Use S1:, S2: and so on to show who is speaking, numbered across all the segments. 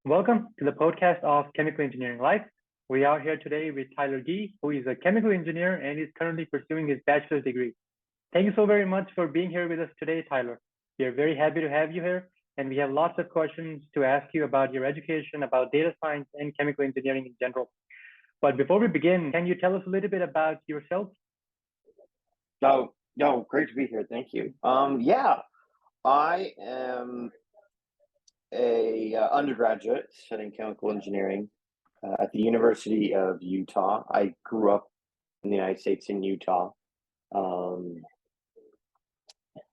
S1: Welcome to the podcast of Chemical Engineering Life. We are here today with Tyler D, who is a chemical engineer and is currently pursuing his bachelor's degree. Thank you so very much for being here with us today, Tyler. We are very happy to have you here, and we have lots of questions to ask you about your education, about data science, and chemical engineering in general. But before we begin, can you tell us a little bit about yourself?
S2: No, great to be here. Thank you. I am a undergraduate studying chemical engineering at the University of Utah. I grew up in the United States in Utah.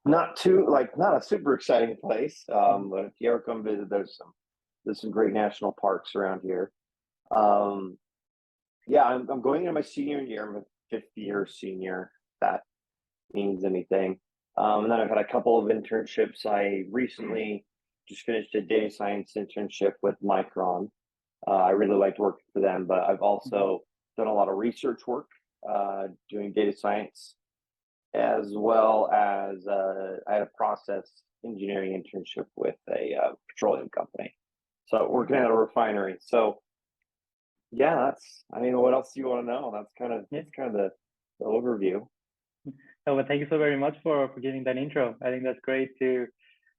S2: Not a super exciting place, but if you ever come visit, there's some great national parks around here. I'm going into my senior year. I'm a fifth year senior. If that means anything. And then I've had a couple of internships. I recently just finished a data science internship with Micron. I really liked working for them, but I've also done a lot of research work doing data science, as well as I had a process engineering internship with a petroleum company. So working at a refinery. So yeah, what else do you want to know? That's kind of the overview.
S1: Oh, well, thank you so very much for giving that intro. I think that's great to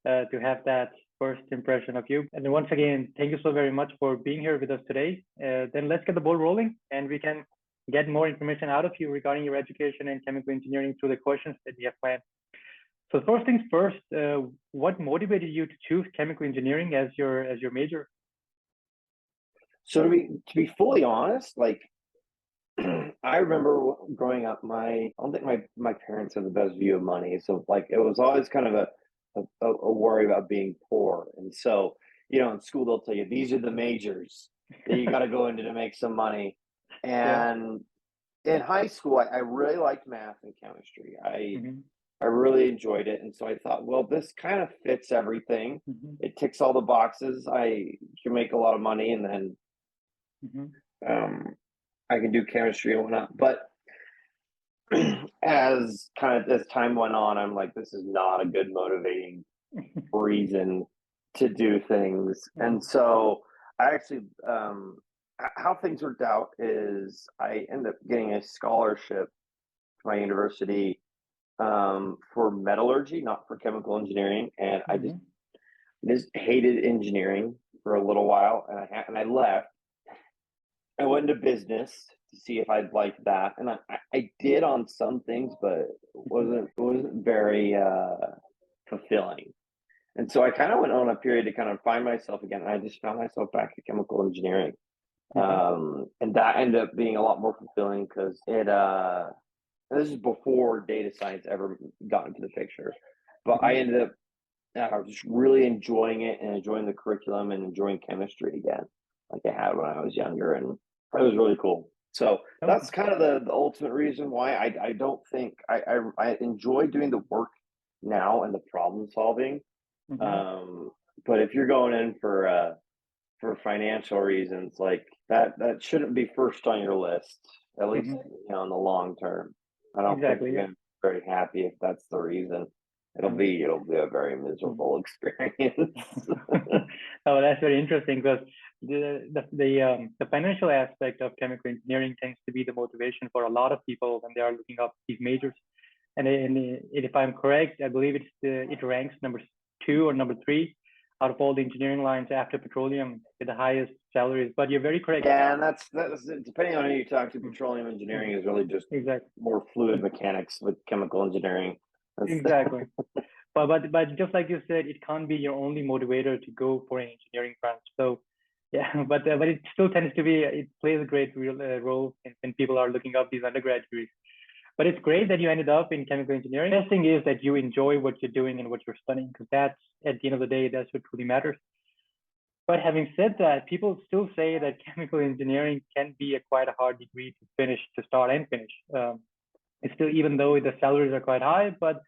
S1: have that first impression of you. And once again, thank you so very much for being here with us today. Then let's get the ball rolling, and we can get more information out of you regarding your education in chemical engineering through the questions that we have planned. So first things first, what motivated you to choose chemical engineering as your major?
S2: So to be fully honest, I remember growing up, I don't think my parents had the best view of money. So it was always kind of a worry about being poor. And so, in school, they'll tell you, these are the majors that you got to go into to make some money. And in high school, I really liked math and chemistry. I really enjoyed it. And so I thought, well, this kind of fits everything. It ticks all the boxes. I can make a lot of money, and then I can do chemistry and whatnot. But as time went on, I'm like, this is not a good motivating reason to do things. And so I actually, how things worked out is I ended up getting a scholarship to my university for metallurgy, not for chemical engineering. And I just hated engineering for a little while, and I left. I went into business to see if I'd like that, and I did on some things, but it wasn't very fulfilling. And so I kind of went on a period to kind of find myself again, and I just found myself back at chemical engineering, and that ended up being a lot more fulfilling because this is before data science ever got into the picture, but I ended up just really enjoying it and enjoying the curriculum and enjoying chemistry again, like I had when I was younger, and it was really cool. So that's kind of the ultimate reason why I don't think I enjoy doing the work now and the problem solving. But if you're going in for financial reasons, like that shouldn't be first on your list, at least in the long term. I don't think you're going to be very happy if that's the reason. It'll be a very miserable experience.
S1: Oh, that's very interesting, because the financial aspect of chemical engineering tends to be the motivation for a lot of people when they are looking up these majors. And if I'm correct, I believe it ranks number 2 or number 3 out of all the engineering lines after petroleum with the highest salaries. But you're very correct.
S2: Yeah, and that's depending on who you talk to. Petroleum engineering is really just more fluid mechanics with chemical engineering.
S1: Exactly. But just like you said, it can't be your only motivator to go for an engineering branch. So yeah, but it still tends to be, it plays a great role when people are looking up these undergrad degrees. But it's great that you ended up in chemical engineering. The best thing is that you enjoy what you're doing and what you're studying, because that's, at the end of the day, that's what really matters. But having said that, people still say that chemical engineering can be quite a hard degree to start and finish. It's still, even though the salaries are quite high, but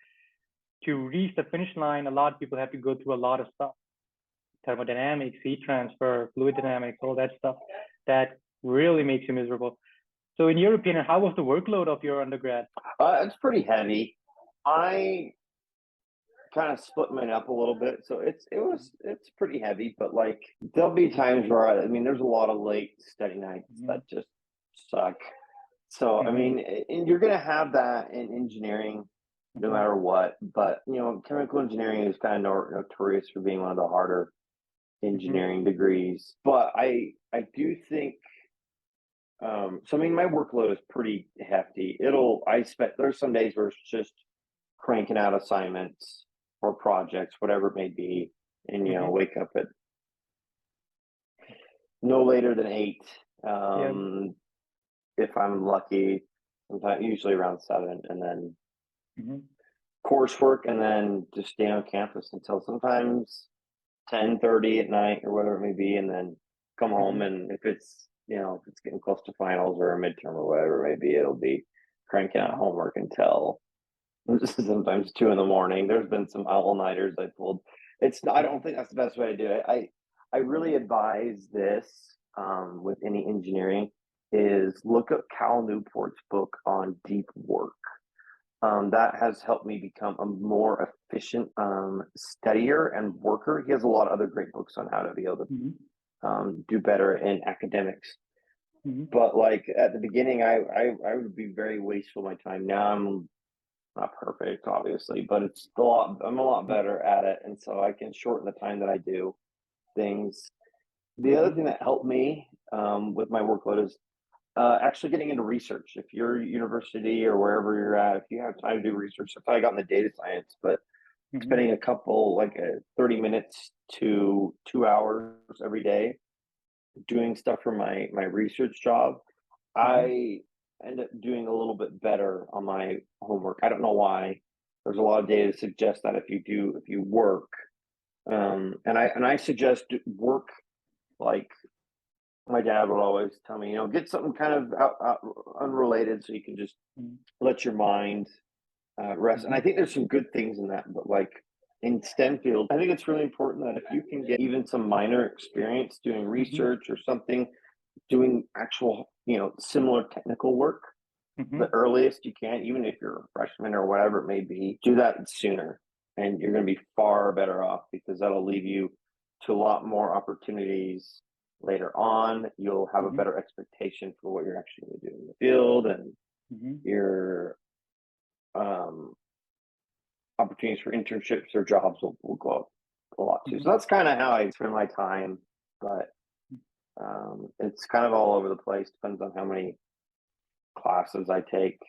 S1: to reach the finish line, a lot of people have to go through a lot of stuff. Thermodynamics, heat transfer, fluid dynamics, all that stuff that really makes you miserable. So in your opinion, how was the workload of your undergrad?
S2: It's pretty heavy. kind of split mine up a little bit. So it's pretty heavy, but like there'll be times where I mean, there's a lot of late study nights that just suck. So I mean, and you're gonna have that in engineering no matter what. But you know, chemical engineering is kind of notorious for being one of the harder engineering degrees. But I do think so I mean my workload is pretty hefty. There's some days where it's just cranking out assignments or projects, whatever it may be, and you know, wake up at no later than 8. If I'm lucky, sometimes usually around 7, and then coursework, and then just stay on campus until sometimes 10:30 at night or whatever it may be, and then come home. And if it's getting close to finals or a midterm or whatever it may be, it'll be cranking out homework until sometimes 2 in the morning. There's been some all-nighters I pulled. I don't think that's the best way to do it. I really advise this with any engineering is look up Cal Newport's book on deep work. That has helped me become a more efficient studier and worker. He has a lot of other great books on how to be able to do better in academics. But like at the beginning, I would be very wasteful of my time. Now I'm not perfect, obviously, but I'm a lot better at it, and so I can shorten the time that I do things. The other thing that helped me with my workload is actually getting into research. If you're at university or wherever you're at, if you have time to do research, I probably got into data science, but spending a couple 30 minutes to 2 hours every day doing stuff for my research job, I end up doing a little bit better on my homework. I don't know why. There's a lot of data to suggest that if you work, and I suggest work like my dad would always tell me, get something kind of unrelated so you can just let your mind rest. And I think there's some good things in that, but like in STEM field, I think it's really important that if you can get even some minor experience doing research or something, doing actual, similar technical work, the earliest you can, even if you're a freshman or whatever it may be, do that sooner. And you're going to be far better off because that'll leave you to a lot more opportunities later on. You'll have a better expectation for what you're actually going to do in the field, and your opportunities for internships or jobs will go up a lot too. So that's kind of how I spend my time, but it's kind of all over the place. Depends on how many classes I take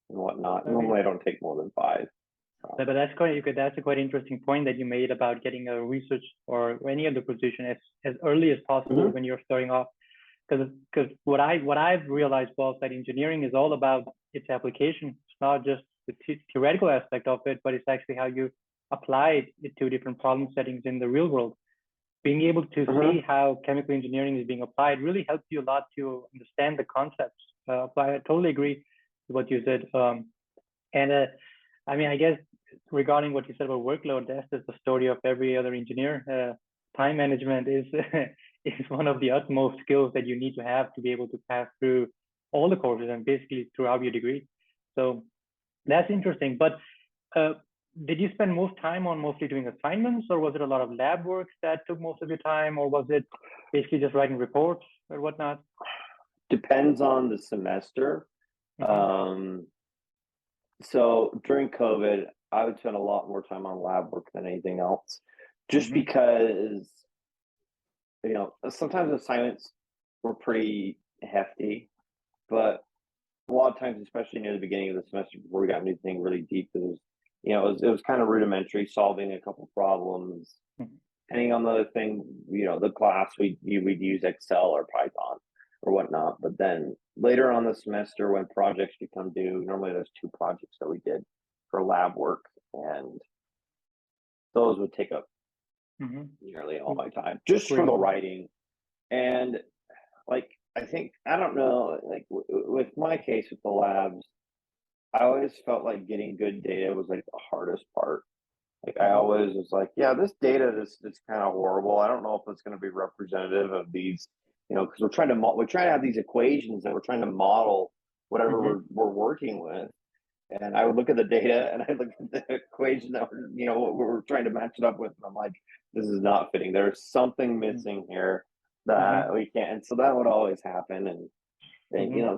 S2: and whatnot. Normally I don't take more than 5.
S1: But that's a quite interesting point that you made about getting a research or any other position as early as possible when you're starting off. Because what I've realized was that engineering is all about its application. It's not just the theoretical aspect of it, but it's actually how you apply it to different problem settings in the real world. Being able to see how chemical engineering is being applied really helps you a lot to understand the concepts. I totally agree with what you said. I mean, I guess regarding what you said about workload, that's just the story of every other engineer. Time management is is one of the utmost skills that you need to have to be able to pass through all the courses and basically throughout your degree. So that's interesting. But did you spend most time on mostly doing assignments, or was it a lot of lab work that took most of your time, or was it basically just writing reports or whatnot?
S2: Depends on the semester. So during COVID, I would spend a lot more time on lab work than anything else, just because, sometimes assignments were pretty hefty, but a lot of times, especially near the beginning of the semester before we got anything really deep, it was kind of rudimentary, solving a couple problems. Depending on the thing, the class, we'd use Excel or Python or whatnot. But then later on the semester, when projects become due, normally there's 2 projects that we did for lab work, and those would take up nearly all my time just for the writing. And I don't know, with my case with the labs, I always felt like getting good data was like the hardest part. Like I always was like, yeah, this data is kind of horrible. I don't know if it's going to be representative of these, because we're trying to have these equations that we're trying to model whatever we're working with. and I would look at the data and I look at the equation that what we're trying to match it up with, and I'm like, this is not fitting. There's something missing here that we can't. And so that would always happen. And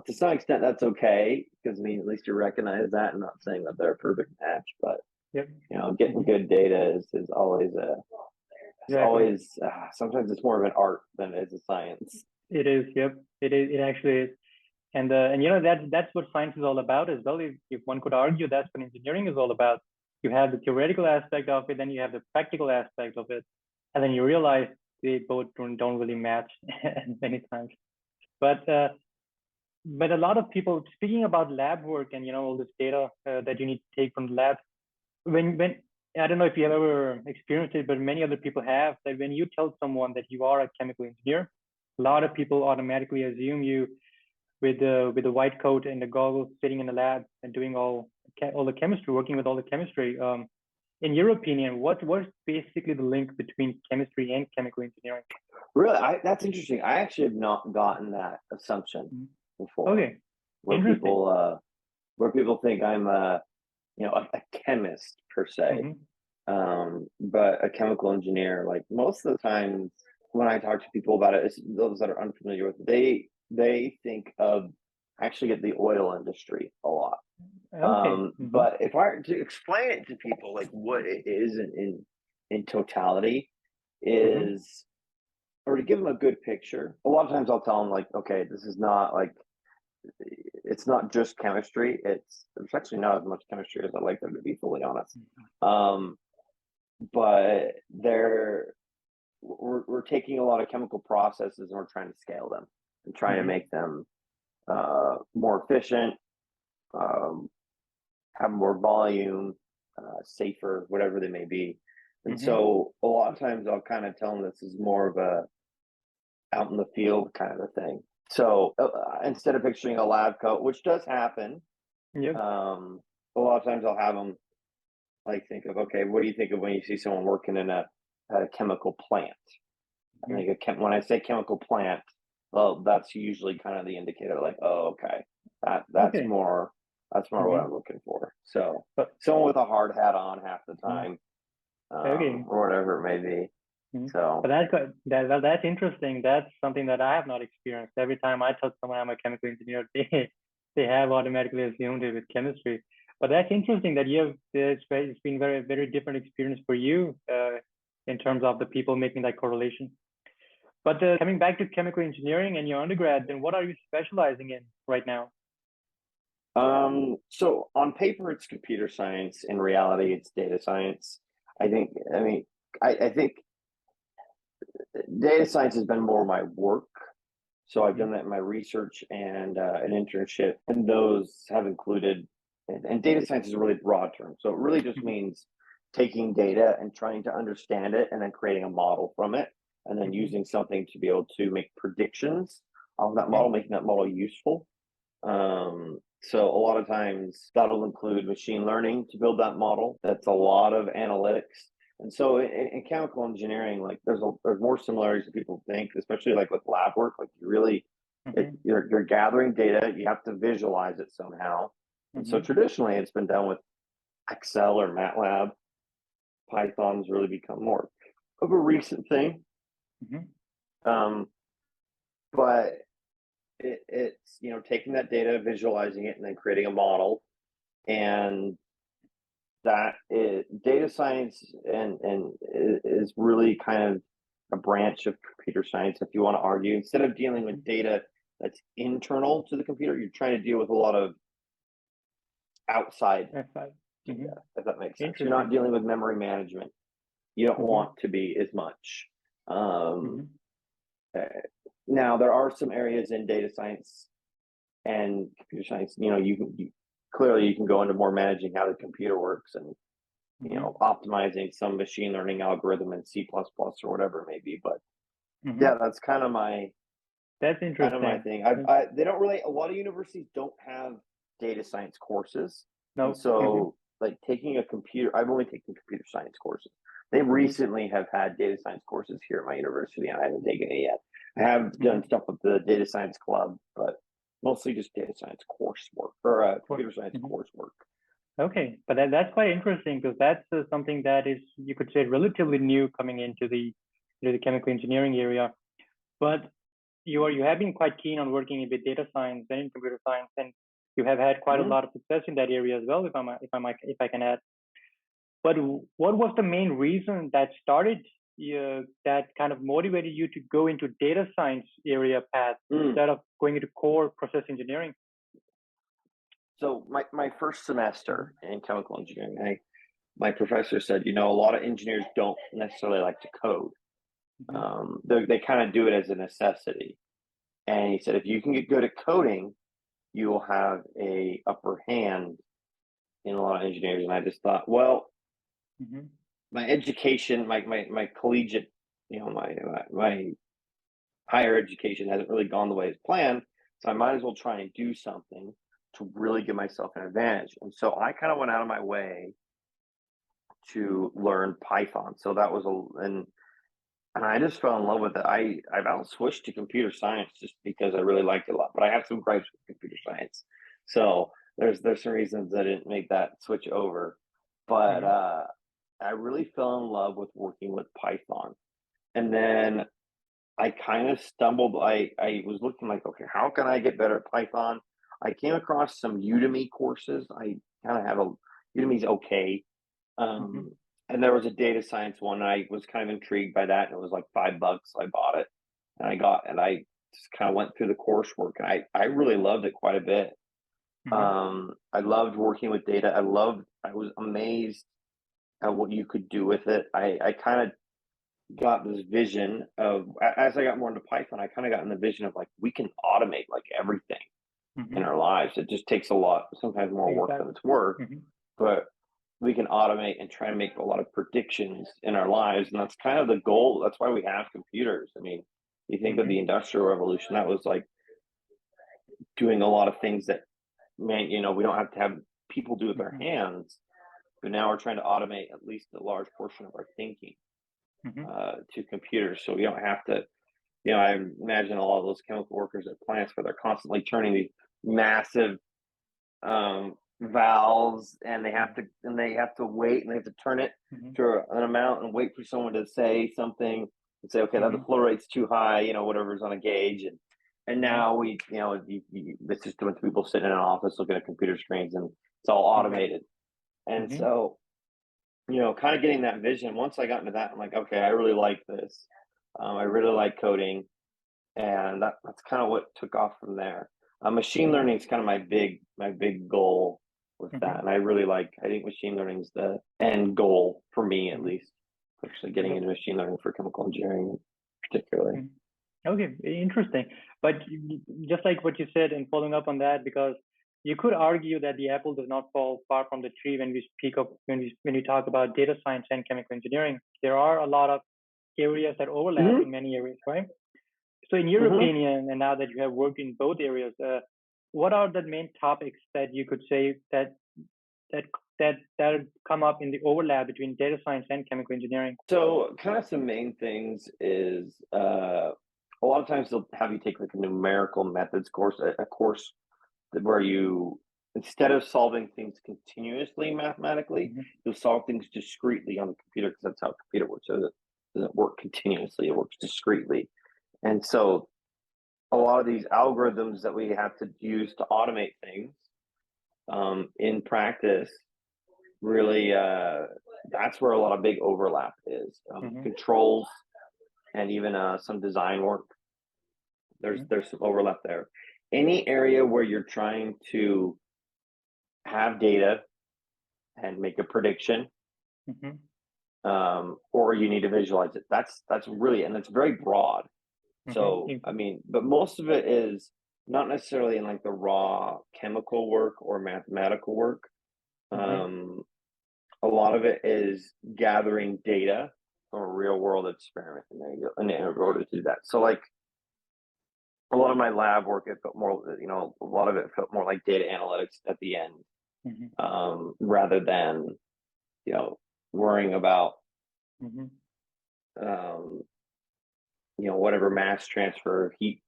S2: to some extent, that's okay because at least you recognize that. I'm not saying that they're a perfect match, but
S1: Yep.
S2: getting good data is always
S1: Exactly.
S2: always sometimes it's more of an art than it is a science.
S1: It is. Yep. It is. It actually is. And that's what science is all about as well. If one could argue, that's what engineering is all about. You have the theoretical aspect of it, then you have the practical aspect of it, and then you realize they both don't really match many times. But a lot of people, speaking about lab work and all this data that you need to take from the lab, when I don't know if you have ever experienced it, but many other people have, that when you tell someone that you are a chemical engineer, a lot of people automatically assume you with the white coat and the goggles, sitting in the lab and doing all the chemistry, working with all the chemistry. In your opinion, what's basically the link between chemistry and chemical engineering?
S2: Really, that's interesting. I actually have not gotten that assumption before.
S1: Okay,
S2: where people think I'm a chemist per se, but a chemical engineer. Like most of the times when I talk to people about it, those that are unfamiliar with it, they think of actually at the oil industry a lot.
S1: Okay.
S2: But if I were to explain it to people, like what it is in totality is, or to give them a good picture, a lot of times I'll tell them like, okay, this is not like, it's not just chemistry. There's actually not as much chemistry as I'd like them to be, fully honest. But we're taking a lot of chemical processes and we're trying to scale them and trying to make them more efficient, have more volume, safer, whatever they may be. And so a lot of times I'll kind of tell them this is more of a out in the field kind of a thing. So instead of picturing a lab coat, which does happen, a lot of times I'll have them like think of, okay, what do you think of when you see someone working in a chemical plant? I think when I say chemical plant, well, that's usually kind of the indicator, like, oh, okay, that's more what I'm looking for. So someone with a hard hat on half the time, or whatever it may be. So,
S1: but that's interesting. That's something that I have not experienced. Every time I tell someone I'm a chemical engineer, they have automatically assumed it with chemistry. But that's interesting that it's been very, very different experience for you in terms of the people making that correlation. But coming back to chemical engineering and your undergrad, then what are you specializing in right now?
S2: So on paper, it's computer science. In reality, it's data science. I think data science has been more my work. So I've done that in my research and an internship, and those have included, and data science is a really broad term. So it really just means taking data and trying to understand it and then creating a model from it, and then using something to be able to make predictions on that model, making that model useful. So a lot of times that'll include machine learning to build that model. That's a lot of analytics. And so in chemical engineering, like there's more similarities than people think, especially like with lab work. Like you're gathering data, you have to visualize it somehow. And so traditionally it's been done with Excel or MATLAB. Python's really become more of a recent thing. But it's taking that data, visualizing it, and then creating a model. And that data science and is really kind of a branch of computer science, if you want to argue. Instead of dealing with data that's internal to the computer, you're trying to deal with a lot of outside data, if that makes sense. You're not dealing with memory management. You don't want to be as much. Now, there are some areas in data science and computer science, clearly you can go into more managing how the computer works and, optimizing some machine learning algorithm in C++ or whatever it may be. But yeah, that's kind of
S1: that's interesting.
S2: Kind of my thing. They don't really, a lot of universities don't have data science courses. No. So like taking I've only taken computer science courses. They recently have had data science courses here at my university, and I haven't taken it yet. I have done stuff with the data science club, but mostly just data science coursework or computer science coursework.
S1: Okay, but that's quite interesting because that's something that is, you could say, relatively new coming into the chemical engineering area. But you have been quite keen on working with data science and in computer science, and you have had quite a
S2: Mhm.
S1: lot of success in that area as well, if I can add. But what was the main reason that started that kind of motivated you to go into data science area path
S2: Mm.
S1: instead of going into core process engineering?
S2: So my first
S1: Mm-hmm.
S2: semester in chemical engineering, my professor said, a lot of engineers don't necessarily like to code.
S1: Mm-hmm.
S2: They kind of do it as a necessity. And he said, if you can get good at coding, you will have a upper hand in a lot of engineers. And I just thought, well,
S1: Mm-hmm.
S2: my education, my collegiate, my higher education hasn't really gone the way as planned. So I might as well try and do something to really give myself an advantage. And so I kind of went out of my way to learn Python. So that was and I just fell in love with it. I about switched to computer science just because I really liked it a lot. But I have some gripes with computer science. So there's some reasons I didn't make that switch over. But
S1: Mm-hmm.
S2: I really fell in love with working with Python. And then I kind of stumbled. I was looking like, okay, how can I get better at Python? I came across some Udemy courses. I kind of have a Udemy's okay.
S1: Mm-hmm.
S2: Um, and there was a data science one. And I was kind of intrigued by that, and it was like $5. So I bought it, and I just kind of went through the coursework, and I really loved it quite a bit.
S1: Mm-hmm.
S2: I loved working with data. I was amazed at what you could do with it. I kind of got this vision of as I got more into Python, I kind of got in the vision of like we can automate like everything in
S1: Mm-hmm.
S2: our lives. It just takes a lot, sometimes more work than
S1: Exactly.
S2: it's worth,
S1: Mm-hmm.
S2: but we can automate and try and make a lot of predictions in our lives. And that's kind of the goal. That's why we have computers. I mean, you think of
S1: Mm-hmm.
S2: the Industrial Revolution, that was like doing a lot of things that, man, we don't have to have people do with their
S1: Mm-hmm.
S2: hands, but now we're trying to automate at least a large portion of our thinking
S1: Mm-hmm.
S2: to computers. So we don't have to, I imagine all of those chemical workers at plants where they're constantly turning these massive valves, and they have to wait, and they have to turn it
S1: Mm-hmm.
S2: to an amount and wait for someone to say something and say, okay, that the
S1: Mm-hmm.
S2: flow rate's too high, whatever's on a gauge, and
S1: Mm-hmm.
S2: now it's just a bunch of people sitting in an office looking at computer screens, and it's all automated. And
S1: Mm-hmm.
S2: so, kind of getting that vision. Once I got into that, I'm like, okay, I really like this. I really like coding, and that's kind of what took off from there. Machine
S1: Mm-hmm.
S2: learning is kind of my big goal with
S1: Mm-hmm.
S2: that, and I think machine learning is the end goal for me at
S1: Mm-hmm.
S2: least. Actually, getting
S1: Yep.
S2: into machine learning for chemical engineering, particularly.
S1: Mhm. Okay, interesting. But just like what you said, and following up on that, because you could argue that the apple does not fall far from the tree when we speak of when we talk about data science and chemical engineering. There are a lot of areas that overlap
S2: Hmm.
S1: in many areas, right? So, in your
S2: Hmm.
S1: opinion, and now that you have worked in both areas, what are the main topics that you could say that that come up in the overlap between data science and chemical engineering?
S2: So, kind of some main things is a lot of times they'll have you take like a numerical methods course, a course where you, instead of solving things continuously mathematically,
S1: Mm-hmm.
S2: you'll solve things discretely on the computer because that's how a computer works. So it doesn't work continuously; it works discretely. And so a lot of these algorithms that we have to use to automate things in practice really that's where a lot of big overlap is.
S1: Mm-hmm.
S2: Controls and even some design work.
S1: Mm-hmm.
S2: There's some overlap there. Any area where you're trying to have data and make a prediction,
S1: Mm-hmm.
S2: or you need to visualize it. That's really, and it's very broad. So
S1: Mm-hmm.
S2: I mean, but most of it is not necessarily in like the raw chemical work or mathematical work.
S1: Mm-hmm.
S2: Um, a lot of it is gathering data from a real world experiment, and there you go, and in order to do that. So like a lot of my lab work, it felt more, a lot of it felt more like data analytics at the end,
S1: Mm-hmm.
S2: rather than you know worrying about
S1: Mm-hmm.
S2: um, whatever mass transfer, heat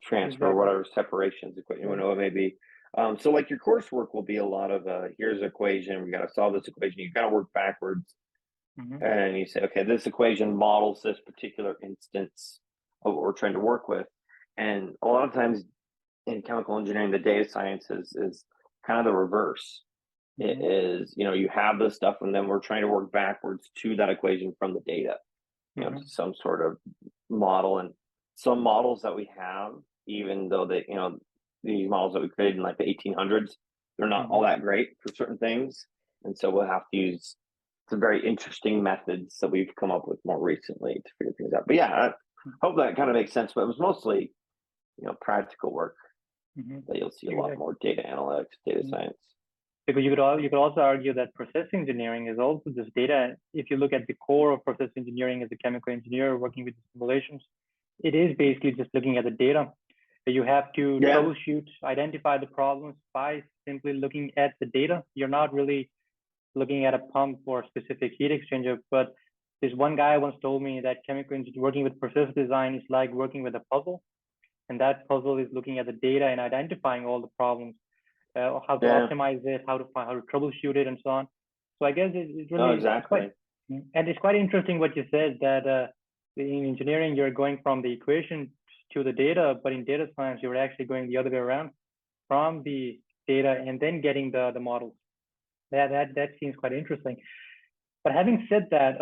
S2: transfer,
S1: Exactly.
S2: whatever separations equation,
S1: Right.
S2: whatever it may be. So like your coursework will be a lot of here's an equation, we got to solve this equation. You kind of work backwards
S1: Mm-hmm.
S2: and you say, okay, this equation models this particular instance of what we're trying to work with. And a lot of times in chemical engineering, the data science is kind of the reverse. It is, you have this stuff, and then we're trying to work backwards to that equation from the data, to some sort of model. And some models that we have, even though they, these models that we created in like the 1800s, they're not all that great for certain things. And so we'll have to use some very interesting methods that we've come up with more recently to figure things out. But yeah, I hope that kind of makes sense. But it was mostly, practical work that you'll see a lot more data analytics, data science.
S1: Because you could also argue that process engineering is also just data. If you look at the core of process engineering as a chemical engineer working with simulations, it is basically just looking at the data. You have to troubleshoot, identify the problems by simply looking at the data. You're not really looking at a pump or specific heat exchanger. But this one guy once told me that chemical engineering working with process design is like working with a puzzle. And that puzzle is looking at the data and identifying all the problems, how to optimize it, how to troubleshoot it, and so on. So I guess it's really
S2: exactly.
S1: It's quite interesting what you said that in engineering you're going from the equation to the data, but in data science you're actually going the other way around, from the data and then getting the models. That seems quite interesting. But having said that,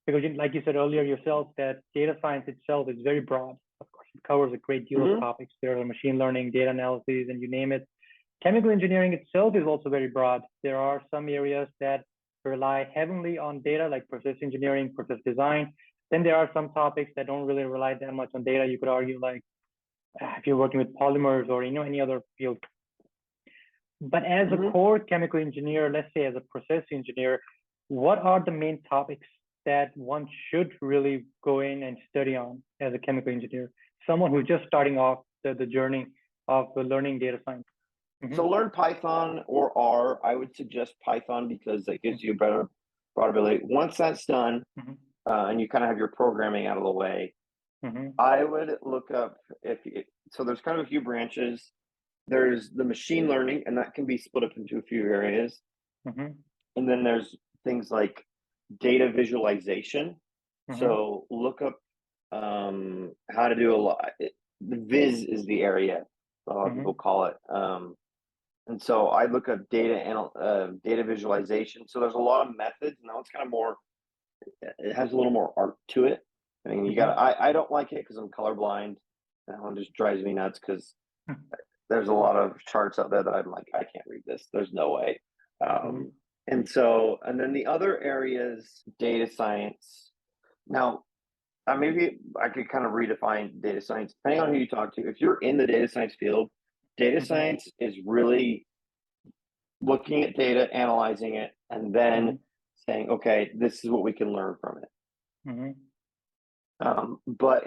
S1: because like you said earlier yourself, that data science itself is very broad. Of course, it covers a great deal of topics. There are machine learning, data analysis, and you name it. Chemical engineering itself is also very broad. There are some areas that rely heavily on data, like process engineering, process design. Then there are some topics that don't really rely that much on data. You could argue, like if you're working with polymers or any other field. But as a core chemical engineer, let's say as a process engineer, what are the main topics that one should really go in and study on as a chemical engineer? Someone who's just starting off the journey of learning data science.
S2: So learn Python or R. I would suggest Python because that gives you a better ability. Once that's done, and you kind of have your programming out of the way, I would look up so there's kind of a few branches. There's the machine learning, and that can be split up into a few areas. And then there's things like data visualization. So look up how to do a lot. The Viz is the area a lot of people call it. And so I look up data visualization. So there's a lot of methods, and that one's kind of more. It has a little more art to it. I mean, you got. I don't like it because I'm colorblind. That one just drives me nuts because there's a lot of charts out there that I'm like, I can't read this. There's no way. And then the other areas, data science. Now, maybe I could kind of redefine data science depending on who you talk to. If you're in the data science field, data science is really looking at data, analyzing it, and then saying, okay, this is what we can learn from it. But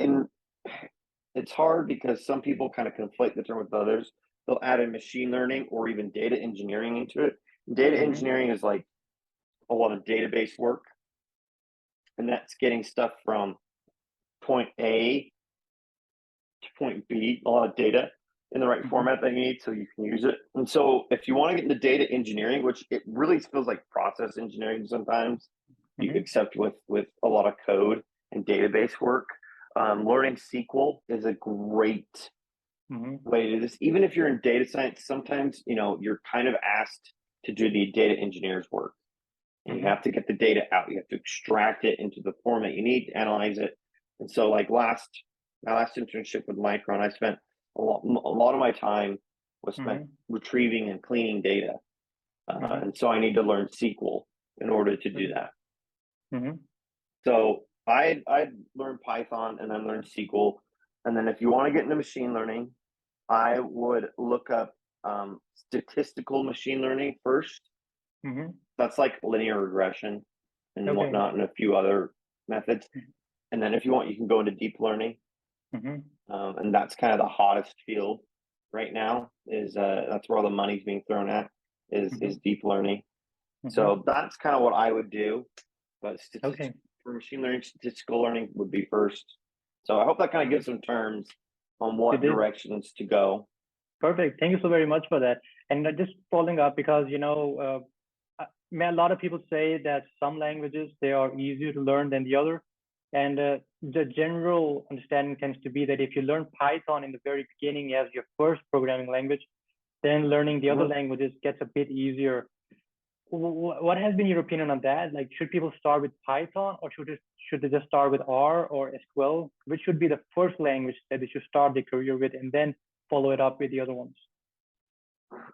S2: it's hard because some people kind of conflate the term with others. They'll add in machine learning or even data engineering into it. Data engineering is like a lot of database work, and that's getting stuff from point A to point B, a lot of data in the right format that you need so you can use it. And so if you want to get into data engineering, which it really feels like process engineering sometimes, except with a lot of code and database work, learning SQL is a great way to do this. Even if you're in data science, sometimes you're kind of asked to do the data engineer's work. And you have to get the data out. You have to extract it into the format you need to analyze it. And so like my last internship with Micron, I spent a lot of my time was spent retrieving and cleaning data. And so I need to learn SQL in order to do that. So I'd learn Python and then learn SQL. And then if you want to get into machine learning, I would look up statistical machine learning first. That's like linear regression and whatnot, and a few other methods. And then if you want, you can go into deep learning. And that's kind of the hottest field right now. That's where all the money's being thrown at is deep learning. So that's kind of what I would do. But for machine learning, statistical learning would be first. So I hope that kind of gives some terms on what directions to go.
S1: Perfect. Thank you so very much for that. And just following up, because a lot of people say that some languages they are easier to learn than the other, and the general understanding tends to be that if you learn Python in the very beginning as your first programming language, then learning the other
S2: Mhm.
S1: languages gets a bit easier. What has been your opinion on that? Like, should people start with Python, or should they just start with R or SQL? Which should be the first language that they should start their career with, and then follow it up with the other ones?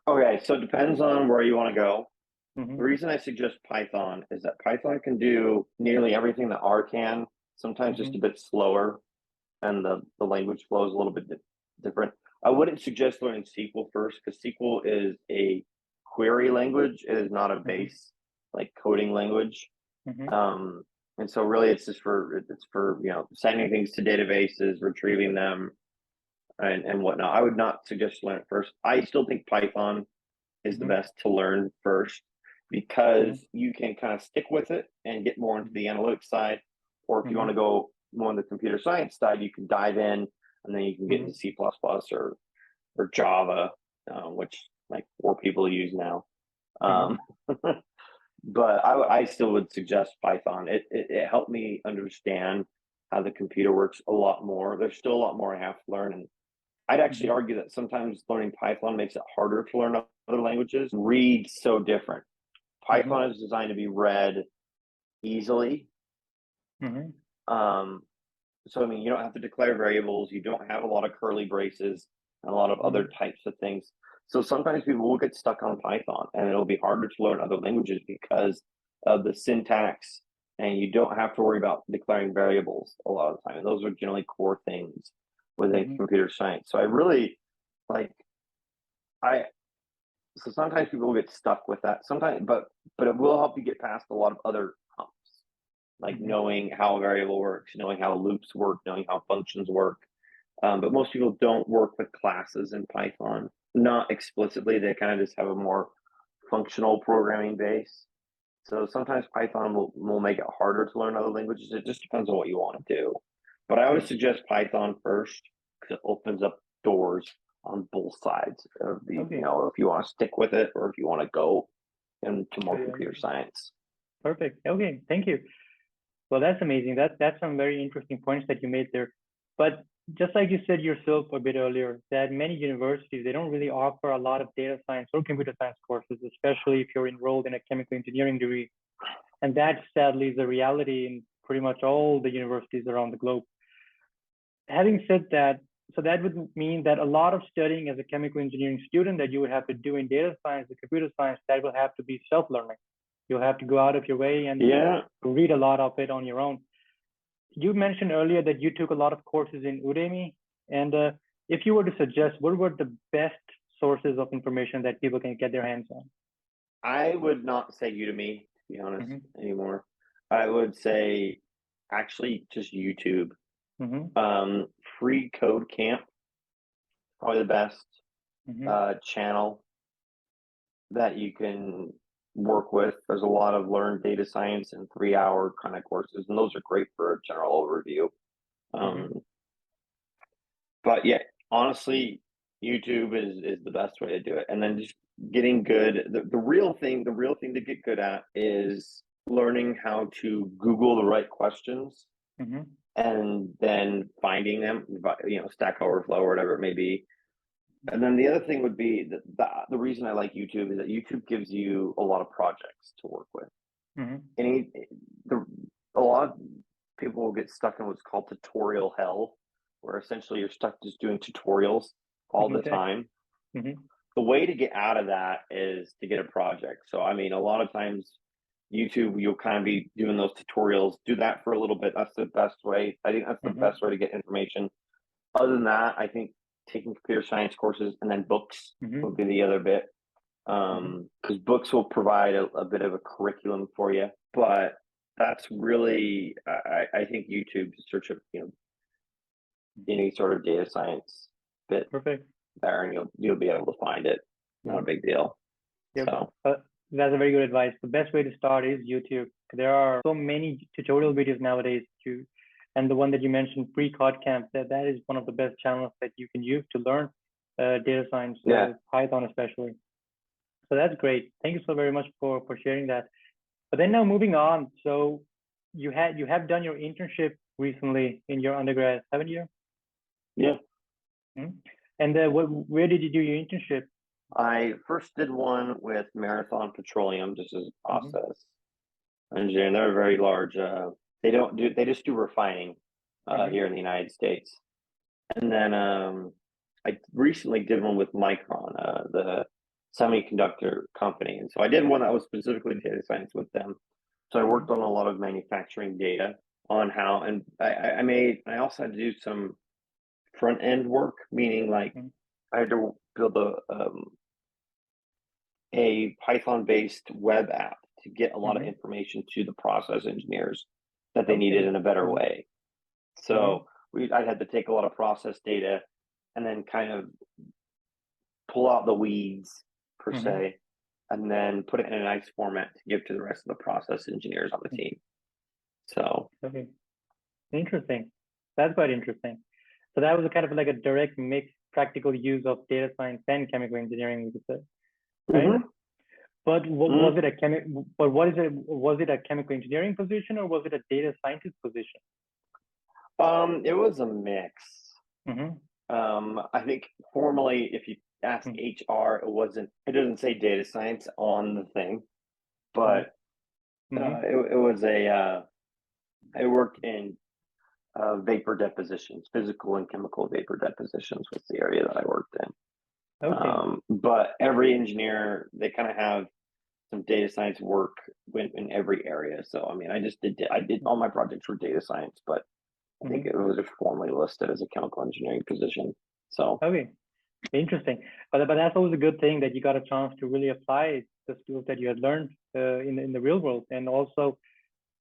S2: Okay, so it depends on where you want to go. The
S1: Mm-hmm.
S2: reason I suggest Python is that Python can do nearly everything that R can, sometimes just
S1: Mm-hmm.
S2: a bit slower, and the language flow is a little bit different. I wouldn't suggest learning SQL first because SQL is a query language. It is not a
S1: Mm-hmm.
S2: base like coding language.
S1: Mm-hmm.
S2: Um, and so really it's for sending things to databases, retrieving them, and whatnot. I would not suggest learn it first. I still think Python is the
S1: Mm-hmm.
S2: best to learn first
S1: Mm-hmm.
S2: because you can kind of stick with it and get more into the analytics side. Or if you
S1: Mm-hmm.
S2: want to go more on the computer science side, you can dive in and then you can get
S1: Mm-hmm.
S2: into C++ or Java, which like 4 people use now.
S1: Mm-hmm.
S2: Um, but I still would suggest Python. It helped me understand how the computer works a lot more. There's still a lot more I have to learn, and I'd actually
S1: Mm-hmm.
S2: argue that sometimes learning Python makes it harder to learn other languages. Read so different.
S1: Mm-hmm.
S2: Python is designed to be read easily.
S1: Mm-hmm.
S2: Um, so I mean, you don't have to declare variables. You don't have a lot of curly braces and a lot of other types of things. So sometimes people will get stuck on Python, and it'll be harder to learn other languages because of the syntax, and you don't have to worry about declaring variables a lot of the time. And those are generally core things within
S1: Mm-hmm.
S2: computer science. So I really like I so sometimes people will get stuck with that. Sometimes, but it will help you get past a lot of other humps, like
S1: Mm-hmm.
S2: knowing how a variable works, knowing how loops work, knowing how functions work. But most people don't work with classes in Python, not explicitly. They kind of just have a more functional programming base. So sometimes Python will make it harder to learn other languages. It just depends on what you want to do. But I always
S1: Mm-hmm.
S2: suggest Python first because it opens up doors on both sides of
S1: Okay.
S2: if you want to stick with it or if you want to go into more
S1: Yeah.
S2: computer science.
S1: Perfect. Okay. Thank you. Well, that's amazing. That's some very interesting points that you made there. But just like you said yourself a bit earlier, that many universities they don't really offer a lot of data science or computer science courses, especially if you're enrolled in a chemical engineering degree. And that sadly is a reality in pretty much all the universities around the globe. Having said that, so that would mean that a lot of studying as a chemical engineering student that you would have to do in data science and computer science, that will have to be self-learning. You'll have to go out of your way and
S2: Yeah,
S1: read a lot of it on your own. You mentioned earlier that you took a lot of courses in Udemy, and if you were to suggest, what were the best sources of information that people can get their hands on?
S2: I would not say Udemy, to be honest,
S1: Mm-hmm.
S2: anymore. I would say actually just YouTube.
S1: Mm-hmm.
S2: Um, Free Code Camp, probably the best
S1: Mm-hmm.
S2: channel that you can work with. There's a lot of learn data science and 3 hour kind of courses, and those are great for a general overview.
S1: Mm-hmm.
S2: Um, but yeah, honestly, YouTube is the best way to do it. And then just getting good. The real thing to get good at is learning how to Google the right questions
S1: Mm-hmm.
S2: and then finding them, Stack Overflow or whatever it may be. And then the other thing would be that the reason I like YouTube is that YouTube gives you a lot of projects to work with.
S1: Mm-hmm.
S2: Any the A lot of people will get stuck in what's called tutorial hell, where essentially you're stuck just doing tutorials all the
S1: Okay.
S2: time.
S1: Mm-hmm.
S2: The way to get out of that is to get a project. So I mean, a lot of times YouTube, you'll kind of be doing those tutorials. Do that for a little bit. That's the best way. I think that's the
S1: Mm-hmm.
S2: best way to get information. Other than that, I think taking computer science courses and then books
S1: Mm-hmm.
S2: would be the other bit.
S1: Mm-hmm.
S2: Because books will provide a bit of a curriculum for you, but that's really I think YouTube to search up any sort of data science bit
S1: Perfect.
S2: there, and you'll be able to find it. Not a
S1: Mm-hmm.
S2: big deal.
S1: Yep.
S2: So
S1: That's a very good advice. The best way to start is YouTube. There are so many tutorial videos nowadays too. And the one that you mentioned, Free Code Camp, that is one of the best channels that you can use to learn. data science,
S2: Yeah.
S1: Python especially. So that's great. Thank you so very much for sharing that. But then now moving on, so you have done your internship recently in your undergrad, haven't you?
S2: Yeah.
S1: Mhm. And where did you do your internship?
S2: I first did one with Marathon Petroleum, just as a
S1: Mhm.
S2: process engineer. And they're very large. They just do refining
S1: Mhm.
S2: here in the United States. And then I recently did one with Micron, the semiconductor company. And so I did one that was specifically data science with them. So I worked on a lot of manufacturing data on how, and I also had to do some front end work, meaning like
S1: Mhm.
S2: I had to build a Python based web app to get a lot of
S1: Mhm.
S2: information to the process engineers that they needed
S1: Okay.
S2: in a better
S1: Mhm.
S2: way.
S1: Mhm.
S2: So I had to take a lot of process data and then kind of pull out the weeds per
S1: Mhm.
S2: se, and then put it in a nice format to give to the rest of the process engineers on the team. So
S1: Okay. Interesting. That's quite interesting. So that was a kind of like a direct mix, practical use of data science and chemical engineering, you could say, right?
S2: mhm,
S1: But
S2: mhm.
S1: was it a But what is it? Was it a chemical engineering position or was it a data scientist position?
S2: It was a mix.
S1: Mm-hmm.
S2: I think formally, if you ask HR, it doesn't say data science on the thing, but
S1: Mm-hmm.
S2: it was I worked in vapor depositions, physical and chemical vapor depositions was the area that I worked in.
S1: Okay.
S2: But every engineer, they kind of have some data science work in every area. So, I mean, I did all my projects were data science, but I think
S1: Mm-hmm.
S2: it was formally listed as a chemical engineering position. So,
S1: Okay. Interesting. But that's always a good thing that you got a chance to really apply the skills that you had learned in the real world, and also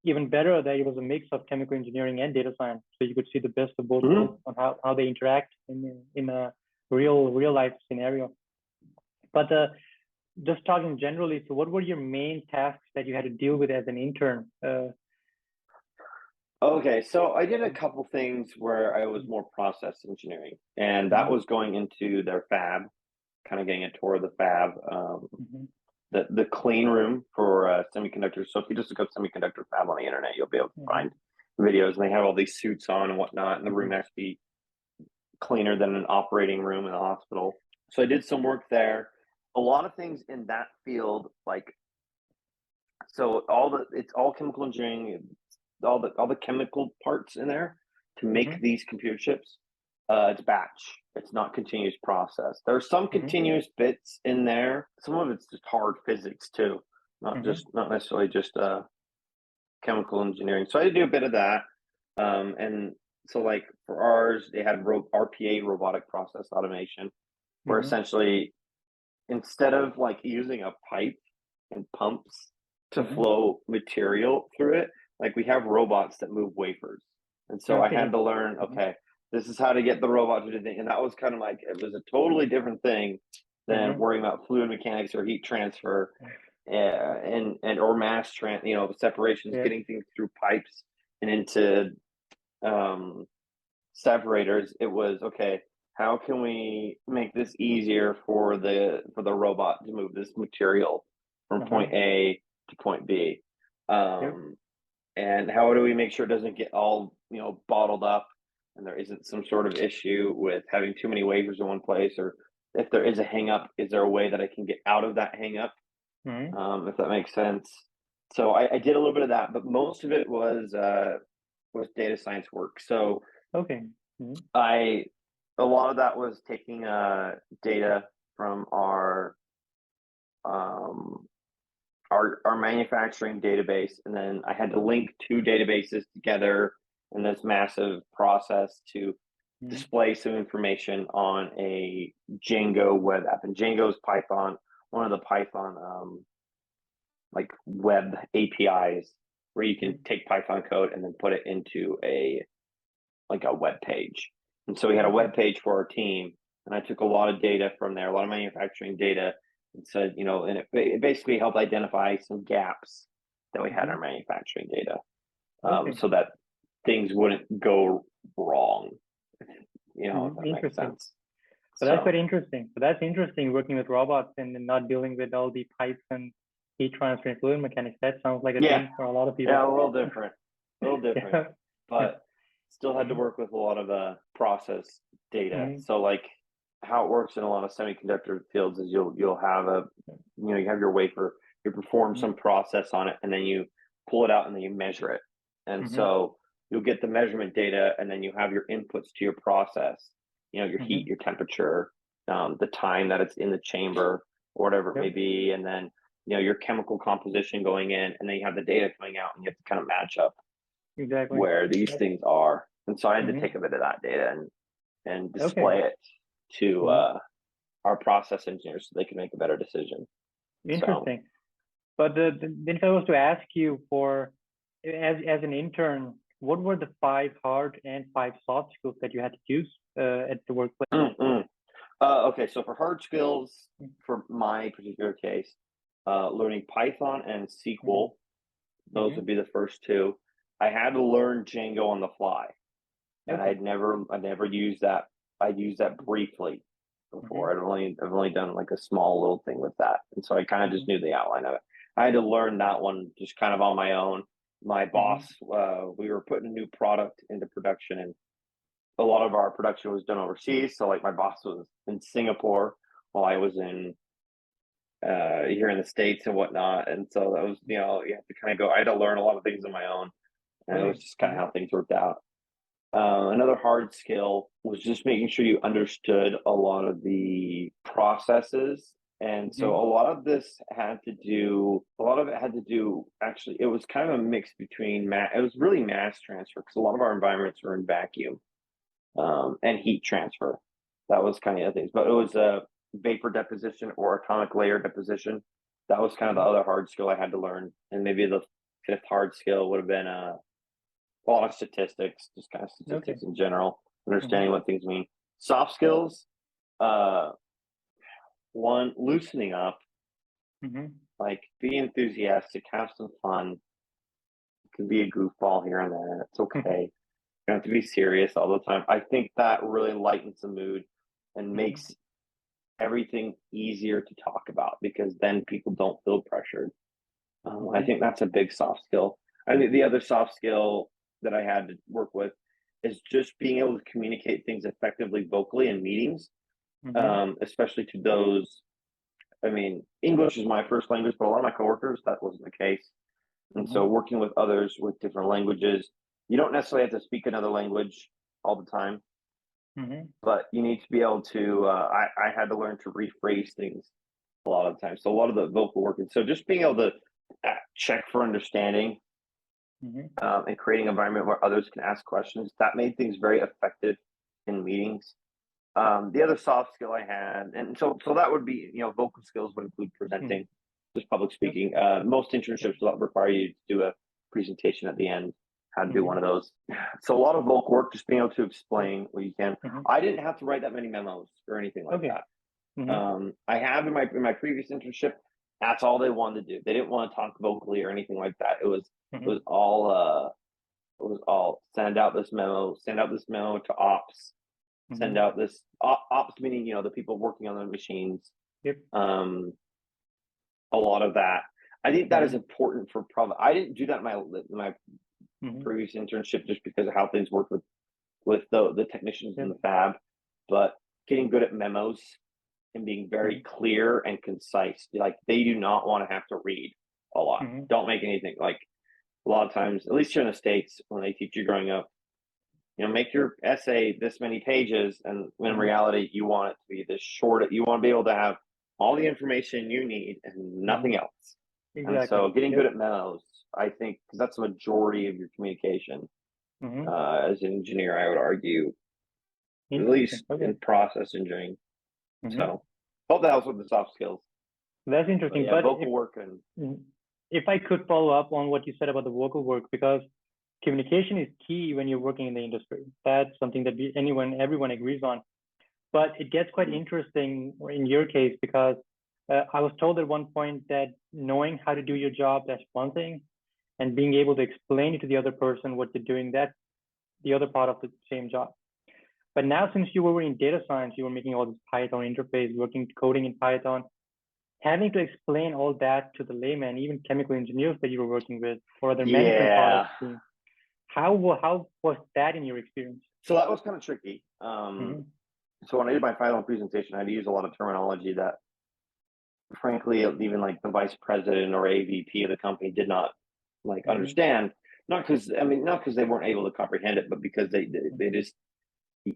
S1: even better that it was a mix of chemical engineering and data science, so you could see the best of both
S2: mhm.
S1: worlds on how they interact in a real life scenario. But just talking generally, so what were your main tasks that you had to deal with as an intern?
S2: Okay, so I did a couple things where I was
S1: Mm-hmm.
S2: more process engineering, and that
S1: Mm-hmm.
S2: was going into their fab, kind of getting a tour of the fab, the clean room for semiconductors. So if you just look up semiconductor fab on the internet, you'll be able to
S1: Mm-hmm.
S2: find videos, and they have all these suits on and whatnot, and the
S1: Mm-hmm.
S2: room has to be cleaner than an operating room in the hospital. So I did some work there. A lot of things in that field, like it's all chemical engineering, all the chemical parts in there to make
S1: Mm-hmm.
S2: these computer chips. It's batch. It's not continuous process. There's some
S1: Mm-hmm.
S2: continuous bits in there. Some of it's just hard physics too,
S1: Mm-hmm.
S2: not necessarily just chemical engineering. So I did do a bit of that. And so like for ours, they had RPA, robotic process automation, where
S1: Mm-hmm.
S2: essentially instead of like using a pipe and pumps to
S1: Mm-hmm.
S2: flow material through it, like we have robots that move wafers. And so I had
S1: Okay.
S2: to learn,
S1: Mm-hmm.
S2: okay, this is how to get the robot to do the thing. And that was kind of like, it was a totally different thing than
S1: Mm-hmm.
S2: worrying about fluid mechanics or heat transfer and or separations,
S1: Yeah.
S2: getting things through pipes and into um, separators. It was okay. How can we make this easier for the robot to move this material from
S1: Uh-huh.
S2: point A to point B?
S1: Yep.
S2: Um, and how do we make sure it doesn't get all bottled up and there isn't some sort of issue with having too many wafers in one place, or if there is a hang up, is there a way that I can get out of that hang up,
S1: Mm-hmm.
S2: if that makes sense? So I did a little bit of that, but most of it was data science work. So
S1: Okay. Mm-hmm.
S2: I a lot of that was taking data from um, our manufacturing database, and then I had to link two databases together in this massive process to
S1: Mm-hmm.
S2: display some information on a Django web app. And Django is Python, one of the Python like web APIs where you can take Python code and then put it into a web page. And so we had a
S1: Okay.
S2: web page for our team, and I took a lot of data from there, a lot of manufacturing data, and said, and it basically helped identify some gaps that we had in
S1: Mm-hmm.
S2: our manufacturing data,
S1: Okay.
S2: so that things wouldn't go wrong, if
S1: Mm-hmm.
S2: that makes
S1: Interesting.
S2: sense.
S1: So that's
S2: So
S1: very interesting. So that's interesting working with robots and not dealing with all the pipes and heat transfer and fluid mechanics. That sounds like a
S2: yeah,
S1: thing for a lot of
S2: yeah,
S1: people.
S2: a little different,
S1: Yeah.
S2: but still had to
S1: Mhm,
S2: work with a lot of process data.
S1: mhm,
S2: So like how it works in a lot of semiconductor fields is you'll have you have your wafer, you perform
S1: mhm,
S2: some process on it, and then you pull it out and then you measure it. And
S1: mhm,
S2: so you'll get the measurement data, and then you have your inputs to your process. Your heat,
S1: mhm.
S2: your temperature, the time that it's in the chamber, or whatever it may
S1: Yep,
S2: be, and then your chemical composition going in, and then you have the data coming out, and you have to kind of match up
S1: exactly.
S2: where these
S1: Yep.
S2: things are. And so I had to
S1: Mhm.
S2: take a bit of that data and
S1: Okay.
S2: display it to
S1: Mhm.
S2: our process engineers so they can make a better decision. So,
S1: Interesting. But then if I was to ask you for, as an intern, what were the 5 hard and 5 soft skills that you had to use at the workplace?
S2: mm-mm. Okay, so for hard skills, for my particular case, learning Python and
S1: Mm-hmm.
S2: SQL, those
S1: Mm-hmm.
S2: would be the first two. I had to learn Django on the fly, and
S1: Okay.
S2: I never used that. I used that briefly
S1: Mm-hmm.
S2: before. I've only done like a small little thing with that, and so I kind of
S1: Mm-hmm.
S2: just knew the outline of it. I had to learn that one just kind of on my own. My
S1: Mm-hmm.
S2: boss, we were putting a new product into production, and a lot of our production was done overseas. So like my boss was in Singapore while I was in here in the States and whatnot. And so that was, you have to kind of go. I had to learn a lot of things on my own, and it was
S1: Okay.
S2: just kind of
S1: Mm-hmm.
S2: how things worked out. Another hard skill was just making sure you understood a lot of the processes. And so
S1: Mm-hmm.
S2: a lot of it had to do, actually, it was kind of a mix between, it was really mass transfer because a lot of our environments were in vacuum and heat transfer. That was kind of the things, but it was a vapor deposition or atomic layer deposition. That was kind of the
S1: Mm-hmm.
S2: other hard skill I had to learn. And maybe the fifth hard skill would have been a lot of statistics, just kind of
S1: Okay.
S2: statistics in general,
S1: Mm-hmm.
S2: understanding what things mean. Soft skills, uh, one, loosening up,
S1: Mm-hmm.
S2: like be enthusiastic, have some fun. You can be a goofball here and there. It's okay. You don't have to be serious all the time. I think that really lightens the mood and
S1: Mm-hmm.
S2: makes everything easier to talk about because then people don't feel pressured. I
S1: Mm-hmm.
S2: think that's a big soft skill. I think the other soft skill that I had to work with is just being able to communicate things effectively vocally in meetings,
S1: Mm-hmm.
S2: especially to those. I mean, English is my first language, but a lot of my coworkers, that wasn't the case. And
S1: Mm-hmm.
S2: so working with others with different languages, you don't necessarily have to speak another language all the time,
S1: Mm-hmm.
S2: but you need to be able to, I had to learn to rephrase things a lot of the time. So a lot of the vocal work. And so just being able to check for understanding
S1: Mm-hmm.
S2: and creating an environment where others can ask questions. That made things very effective in meetings. The other soft skill I had, and so that would be, vocal skills would include
S1: Mm-hmm.
S2: presenting, just public
S1: Yep.
S2: speaking. Most internships will require you to do a presentation at the end, how to do
S1: Mm-hmm.
S2: one of those. So a lot of vocal work, just being able to
S1: Yep.
S2: explain what you can.
S1: Mm-hmm.
S2: I didn't have to write that many memos or anything like
S1: Okay.
S2: that.
S1: Mm-hmm.
S2: I have in my previous internship. That's all they wanted to do. They didn't want to talk vocally or anything like that. It
S1: Mm-hmm.
S2: was all send out this memo to ops,
S1: Mm-hmm.
S2: send out this ops meaning the people working on the machines.
S1: Yep.
S2: Um, a lot of that. I think that is
S1: Mm-hmm.
S2: important for probably. I didn't do that in my
S1: Mm-hmm.
S2: previous internship just because of how things worked with the technicians in
S1: Yep.
S2: the fab, but getting good at memos and being very
S1: Mm-hmm.
S2: clear and concise. Like they do not want to have to read a lot.
S1: Mm-hmm.
S2: Don't make anything like a lot of times, at least here in the States, when they teach you growing up, make your essay this many pages, and in
S1: Mm-hmm.
S2: reality, you want it to be this short. You want to be able to have all the information you need and
S1: Mm-hmm.
S2: nothing else. And
S1: Exactly.
S2: so, getting good
S1: Yep.
S2: at memos, I think, because that's the majority of your communication
S1: Mm-hmm.
S2: as an engineer, I would argue, at
S1: Interesting.
S2: least
S1: Okay.
S2: in process engineering.
S1: Mm-hmm.
S2: So, hope that helps with the soft skills.
S1: That's
S2: But
S1: interesting.
S2: yeah,
S1: But
S2: vocal work and
S1: if I could follow up on what you said about the vocal work, because communication is key when you're working in the industry. That's something that everyone agrees on. But it gets quite interesting in your case because I was told at one point that knowing how to do your job, that's one thing, and being able to explain it to the other person what you're doing, that's the other part of the same job. But now, since you were in data science, you were making all this Python interface, working coding in Python, having to explain all that to the layman, even chemical engineers that you were working with, or other management
S2: Yeah.
S1: products teams. How was that in your experience?
S2: So that was kind of tricky.
S1: Mm-hmm.
S2: So when I did my final presentation, I had to use a lot of terminology that, frankly, even like the vice president or AVP of the company did not like
S1: Mm-hmm.
S2: understand. Not because not because they weren't able to comprehend it, but because they just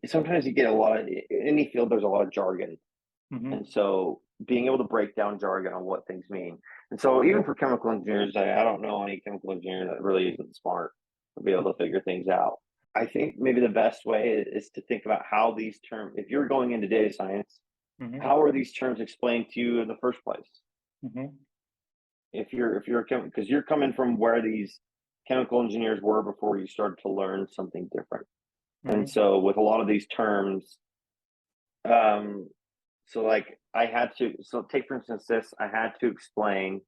S2: sometimes you get a lot of, in any field there's a lot of jargon,
S1: Mm-hmm.
S2: and so being able to break down jargon on what things mean. And so even for chemical engineers, I don't know any chemical engineer that really isn't smart to be able to figure things out. I think maybe the best way is to think about how these terms, if you're going into data science,
S1: Mm-hmm.
S2: how are these terms explained to you in the first place?
S1: Mm-hmm.
S2: If you're because you're coming from where these chemical engineers were before you started to learn something different. And
S1: Mm-hmm.
S2: so with a lot of these terms, um, so like I had to, so take for instance this, I had to explain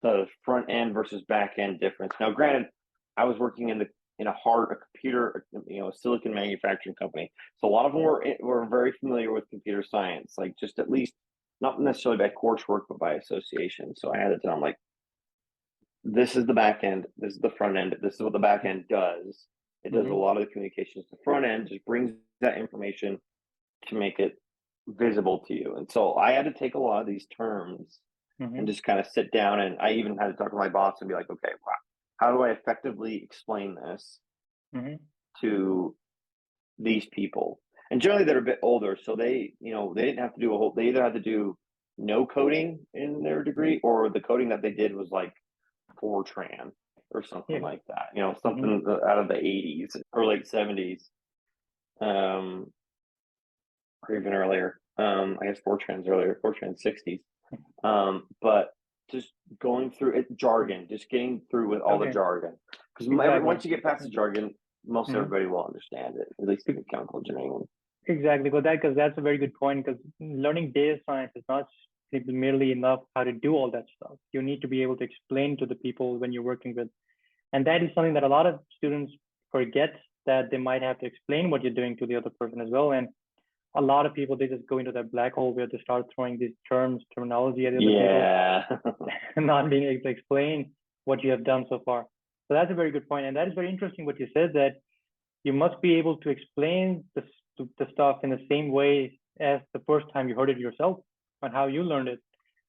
S2: the front end versus back end difference. Now, granted, I was working in a computer, a silicon manufacturing company, so a lot of them were very familiar with computer science, like just at least not necessarily by coursework, but by association. So I had to tell them like, this is the back end, this is the front end, this is what the back end does. It does a
S1: Mm-hmm.
S2: lot of the communications. The front end just brings that information to make it visible to you. And so I had to take a lot of these terms
S1: Mm-hmm.
S2: and just kind of sit down. And I even had to talk to my boss and be like, okay, wow, how do I effectively explain this
S1: Mm-hmm.
S2: to these people? And generally they're a bit older. So they didn't have to do they either had to do no coding in their degree, or the coding that they did was like Fortran or something
S1: Yeah.
S2: like that,
S1: Mm-hmm.
S2: something out of the 80s or like 70s. Um, or even earlier. I guess Fortran's earlier, Fortran 60s. But just going through it, jargon, just getting through with all the
S1: Okay.
S2: jargon. Because
S1: Exactly.
S2: once you get past the jargon, most
S1: Mm-hmm.
S2: everybody will understand it, at least in chemical engineering.
S1: Exactly. Because that's a very good point. Because learning data science is not simply merely enough how to do all that stuff. You need to be able to explain to the people when you're working with. And that is something that a lot of students forget, that they might have to explain what you're doing to the other person as well. And a lot of people, they just go into that black hole where they start throwing these terminology at the other people,
S2: Yeah.
S1: and not being able to explain what you have done so far. So that's a very good point. And that is very interesting what you said, that you must be able to explain the stuff in the same way as the first time you heard it yourself and how you learned it.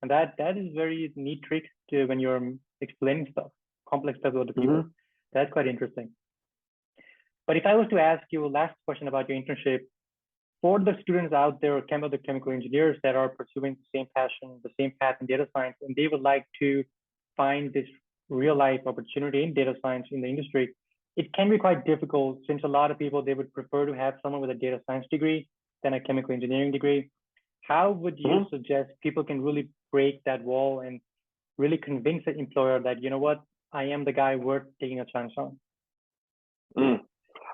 S1: And that is very neat trick to when you're explaining stuff, complex stuff to other people.
S2: Mm-hmm.
S1: That's quite interesting. But if I was to ask you a last question about your internship, for the students out there, the chemical engineers that are pursuing the same passion, the same path in data science, and they would like to find this real life opportunity in data science in the industry, it can be quite difficult, since a lot of people, they would prefer to have someone with a data science degree than a chemical engineering degree. How would you
S2: Mm-hmm.
S1: suggest people can really break that wall and really convince the employer that, you know what, I am the guy worth taking a chance on?
S2: Mm.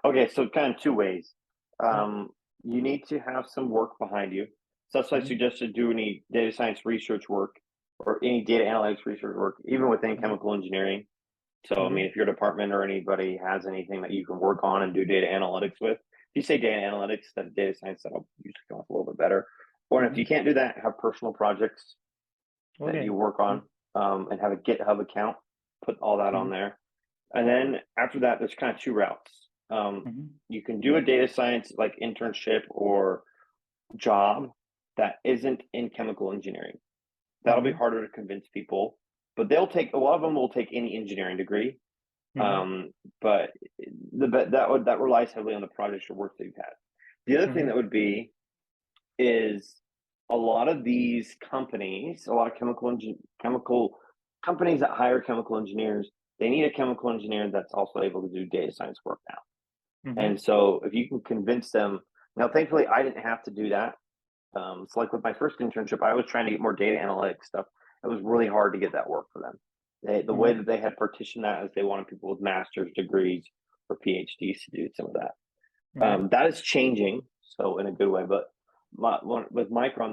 S2: Okay, so kind of two ways.
S1: Mm-hmm.
S2: You need to have some work behind you. So that's why I
S1: Mm-hmm.
S2: suggest to do any data science research work or any data analytics research work, even within
S1: Mm-hmm.
S2: chemical engineering. So, I
S1: Mm-hmm.
S2: mean, if your department or anybody has anything that you can work on and do data analytics with, if you say data analytics, that data science, that'll usually come off a little bit better. Or if
S1: Mm-hmm.
S2: you can't do that, have personal projects that
S1: Okay.
S2: you work on, and have a GitHub account, put all that
S1: Mm-hmm.
S2: on there. And then after that, there's kind of two routes.
S1: Mm-hmm.
S2: You can do a data science like internship or job that isn't in chemical engineering. That'll be
S1: Mm-hmm.
S2: harder to convince people, but they'll take a lot of them will take any engineering degree.
S1: Mm-hmm.
S2: Um, but that relies heavily on the projects or work that you've had. The other thing
S1: Mm-hmm.
S2: that would be is a lot of these companies, a lot of chemical companies that hire chemical engineers, they need a chemical engineer that's also able to do data science work now.
S1: Mm-hmm.
S2: And so if you can convince them, now thankfully I didn't have to do that. It's like with my first internship, I was trying to get more data analytics stuff. It was really hard to get that work for them. The way
S1: Mm-hmm.
S2: that they had partitioned that is they wanted people with master's degrees or PhDs to do some of that.
S1: Mm-hmm.
S2: That is changing, so in a good way. But with Micron,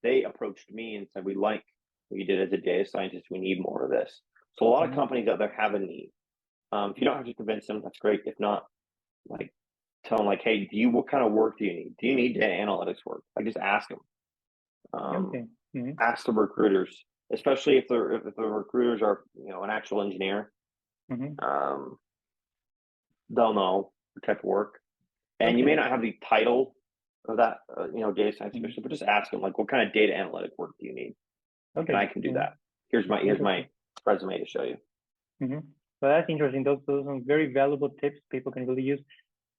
S2: they approached me and said, "We like what you did as a data scientist. We need more of this." So a lot of
S1: Mm-hmm.
S2: companies out there have a need. If you don't have to convince them, that's great. If not, like tell them like, hey, what kind of work do you need? Do you need data analytics work? Like just ask them.
S1: Okay.
S2: Ask the recruiters, especially if the recruiters are an actual engineer. Um, they'll know the type of work, and you may not have the title of that data science specialist, but just ask them like, what kind of data analytic work do you need?
S1: Okay.
S2: And I can do that. Here's my resume to show you.
S1: Well, that's interesting. Those are some very valuable tips people can really use.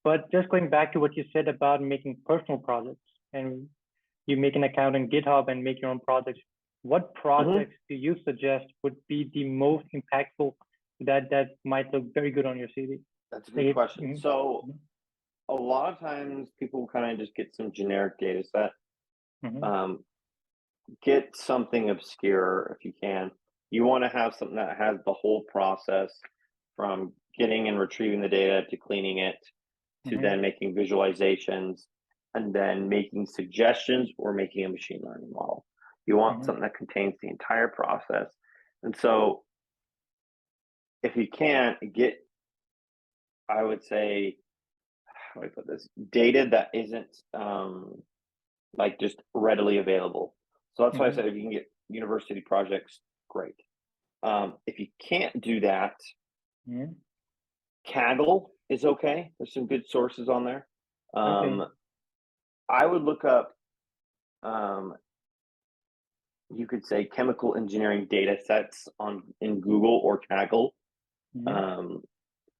S1: But just going back to what you said about making personal projects, and you make an account on GitHub and make your own projects. What projects do you suggest would be the most impactful that might look very good on your CV?
S2: That's a good question. So a lot of times people kind of just get some generic data set. Get something obscure if you can. You want to have something that has the whole process from getting and retrieving the data to cleaning it to then making visualizations and then making suggestions or making a machine learning model. You want something that contains the entire process. And so if you can't get, I would say, how do I put this? Data that isn't like just readily available. So that's why I said if you can get university projects, great. If you can't do that, Kaggle is okay. There's some good sources on there. I would look up, you could say chemical engineering data sets in Google or Kaggle.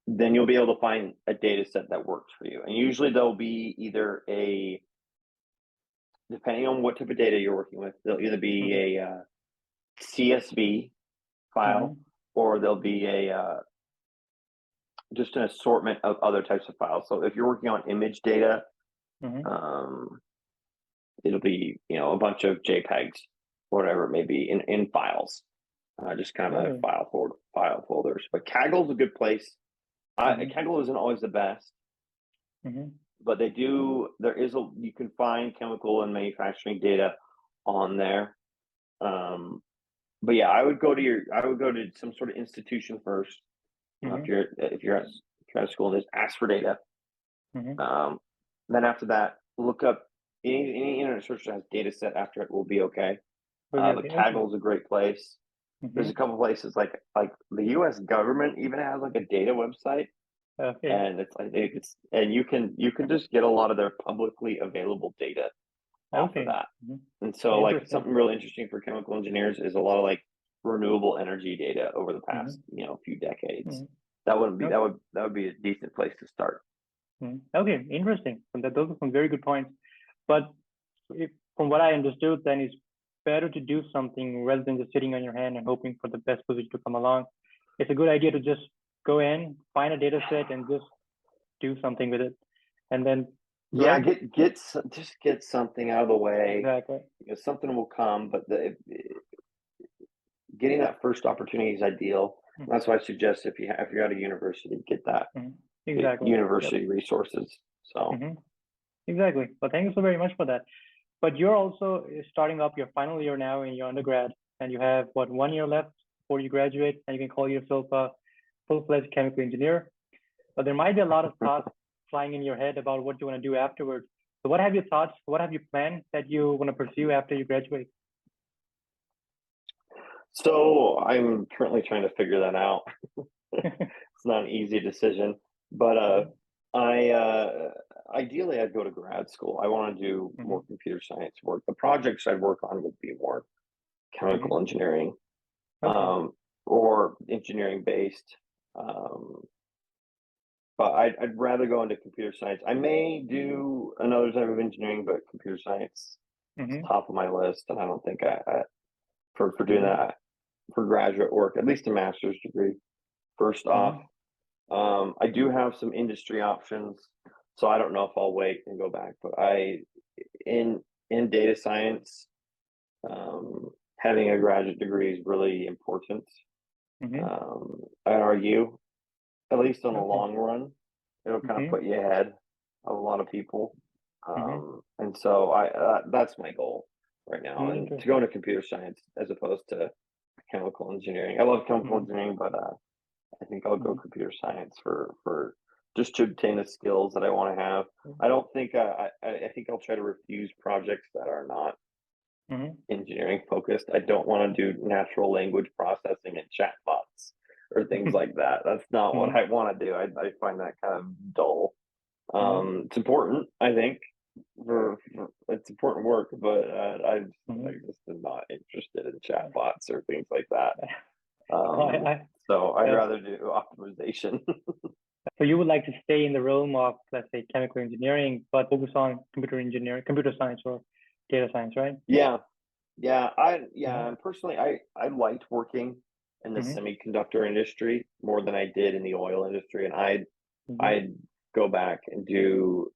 S2: Then you'll be able to find a data set that works for you. And usually there'll be either depending on what type of data you're working with, there'll either be a CSV file or there'll be just an assortment of other types of files. So if you're working on image data, it'll be a bunch of JPEGs, whatever it may be, in files, just kind of file folders. But Kaggle's a good place. Kaggle isn't always the best, but you can find chemical and manufacturing data on there. But yeah, I would go to some sort of institution first. If you're at school, and just ask for data. Then after that, look up any internet search that has data set after it will be okay. But Kaggle is a great place. There's a couple places like the U.S. government even has like a data website, and and you can just get a lot of their publicly available data off of that. And so like something really interesting for chemical engineers is a lot of like renewable energy data over the past few decades. That would be a decent place to start.
S1: Okay, interesting. Those are some very good points. But from what I understood, then it's better to do something rather than just sitting on your hand and hoping for the best position to come along. It's a good idea to just go in, find a data set, and just do something with it, and then
S2: just get something out of the way.
S1: Exactly.
S2: Something will come, but getting that first opportunity is ideal. That's why I suggest if you're at a university, get that university resources. So
S1: exactly. Well, thank you so very much for that. But you're also starting up your final year now in your undergrad, and you have 1 year left before you graduate, and you can call yourself a full-fledged chemical engineer. But there might be a lot of thoughts flying in your head about what you want to do afterwards. So what have you thoughts? What have you planned that you want to pursue after you graduate?
S2: So I'm currently trying to figure that out. It's not an easy decision, but ideally I'd go to grad school. I want to do more computer science work. The projects I'd work on would be more chemical engineering, or engineering based. But I'd rather go into computer science. I may do another type of engineering, but computer science is top of my list, and I don't think for doing that for graduate work, at least a master's degree. First off, I do have some industry options, so I don't know if I'll wait and go back. But in data science, having a graduate degree is really important. I'd argue, at least on the long run, it'll kind of put you ahead of a lot of people. And so that's my goal right now, and to go into computer science as opposed to chemical engineering. I love chemical engineering, but I think I'll go computer science for just to obtain the skills that I want to have. I don't think I think I'll try to refuse projects that are not
S1: Mm-hmm.
S2: engineering focused. I don't want to do natural language processing and chatbots or things like that. That's not what
S1: Mm-hmm.
S2: I want to do. I find that kind of dull.
S1: Mm-hmm.
S2: It's important, I think, for it's important work, but I
S1: Mm-hmm.
S2: just am not interested in chatbots or things like that.
S1: So
S2: So I'd
S1: so
S2: rather do optimization.
S1: so you would like to stay in the realm of, let's say, chemical engineering, but focus on computer engineering, computer science or data science, right?
S2: Yeah, yeah,
S1: Mm-hmm.
S2: and personally, I liked working in the
S1: Mm-hmm.
S2: semiconductor industry more than I did in the oil industry, and
S1: Mm-hmm.
S2: I'd go back and do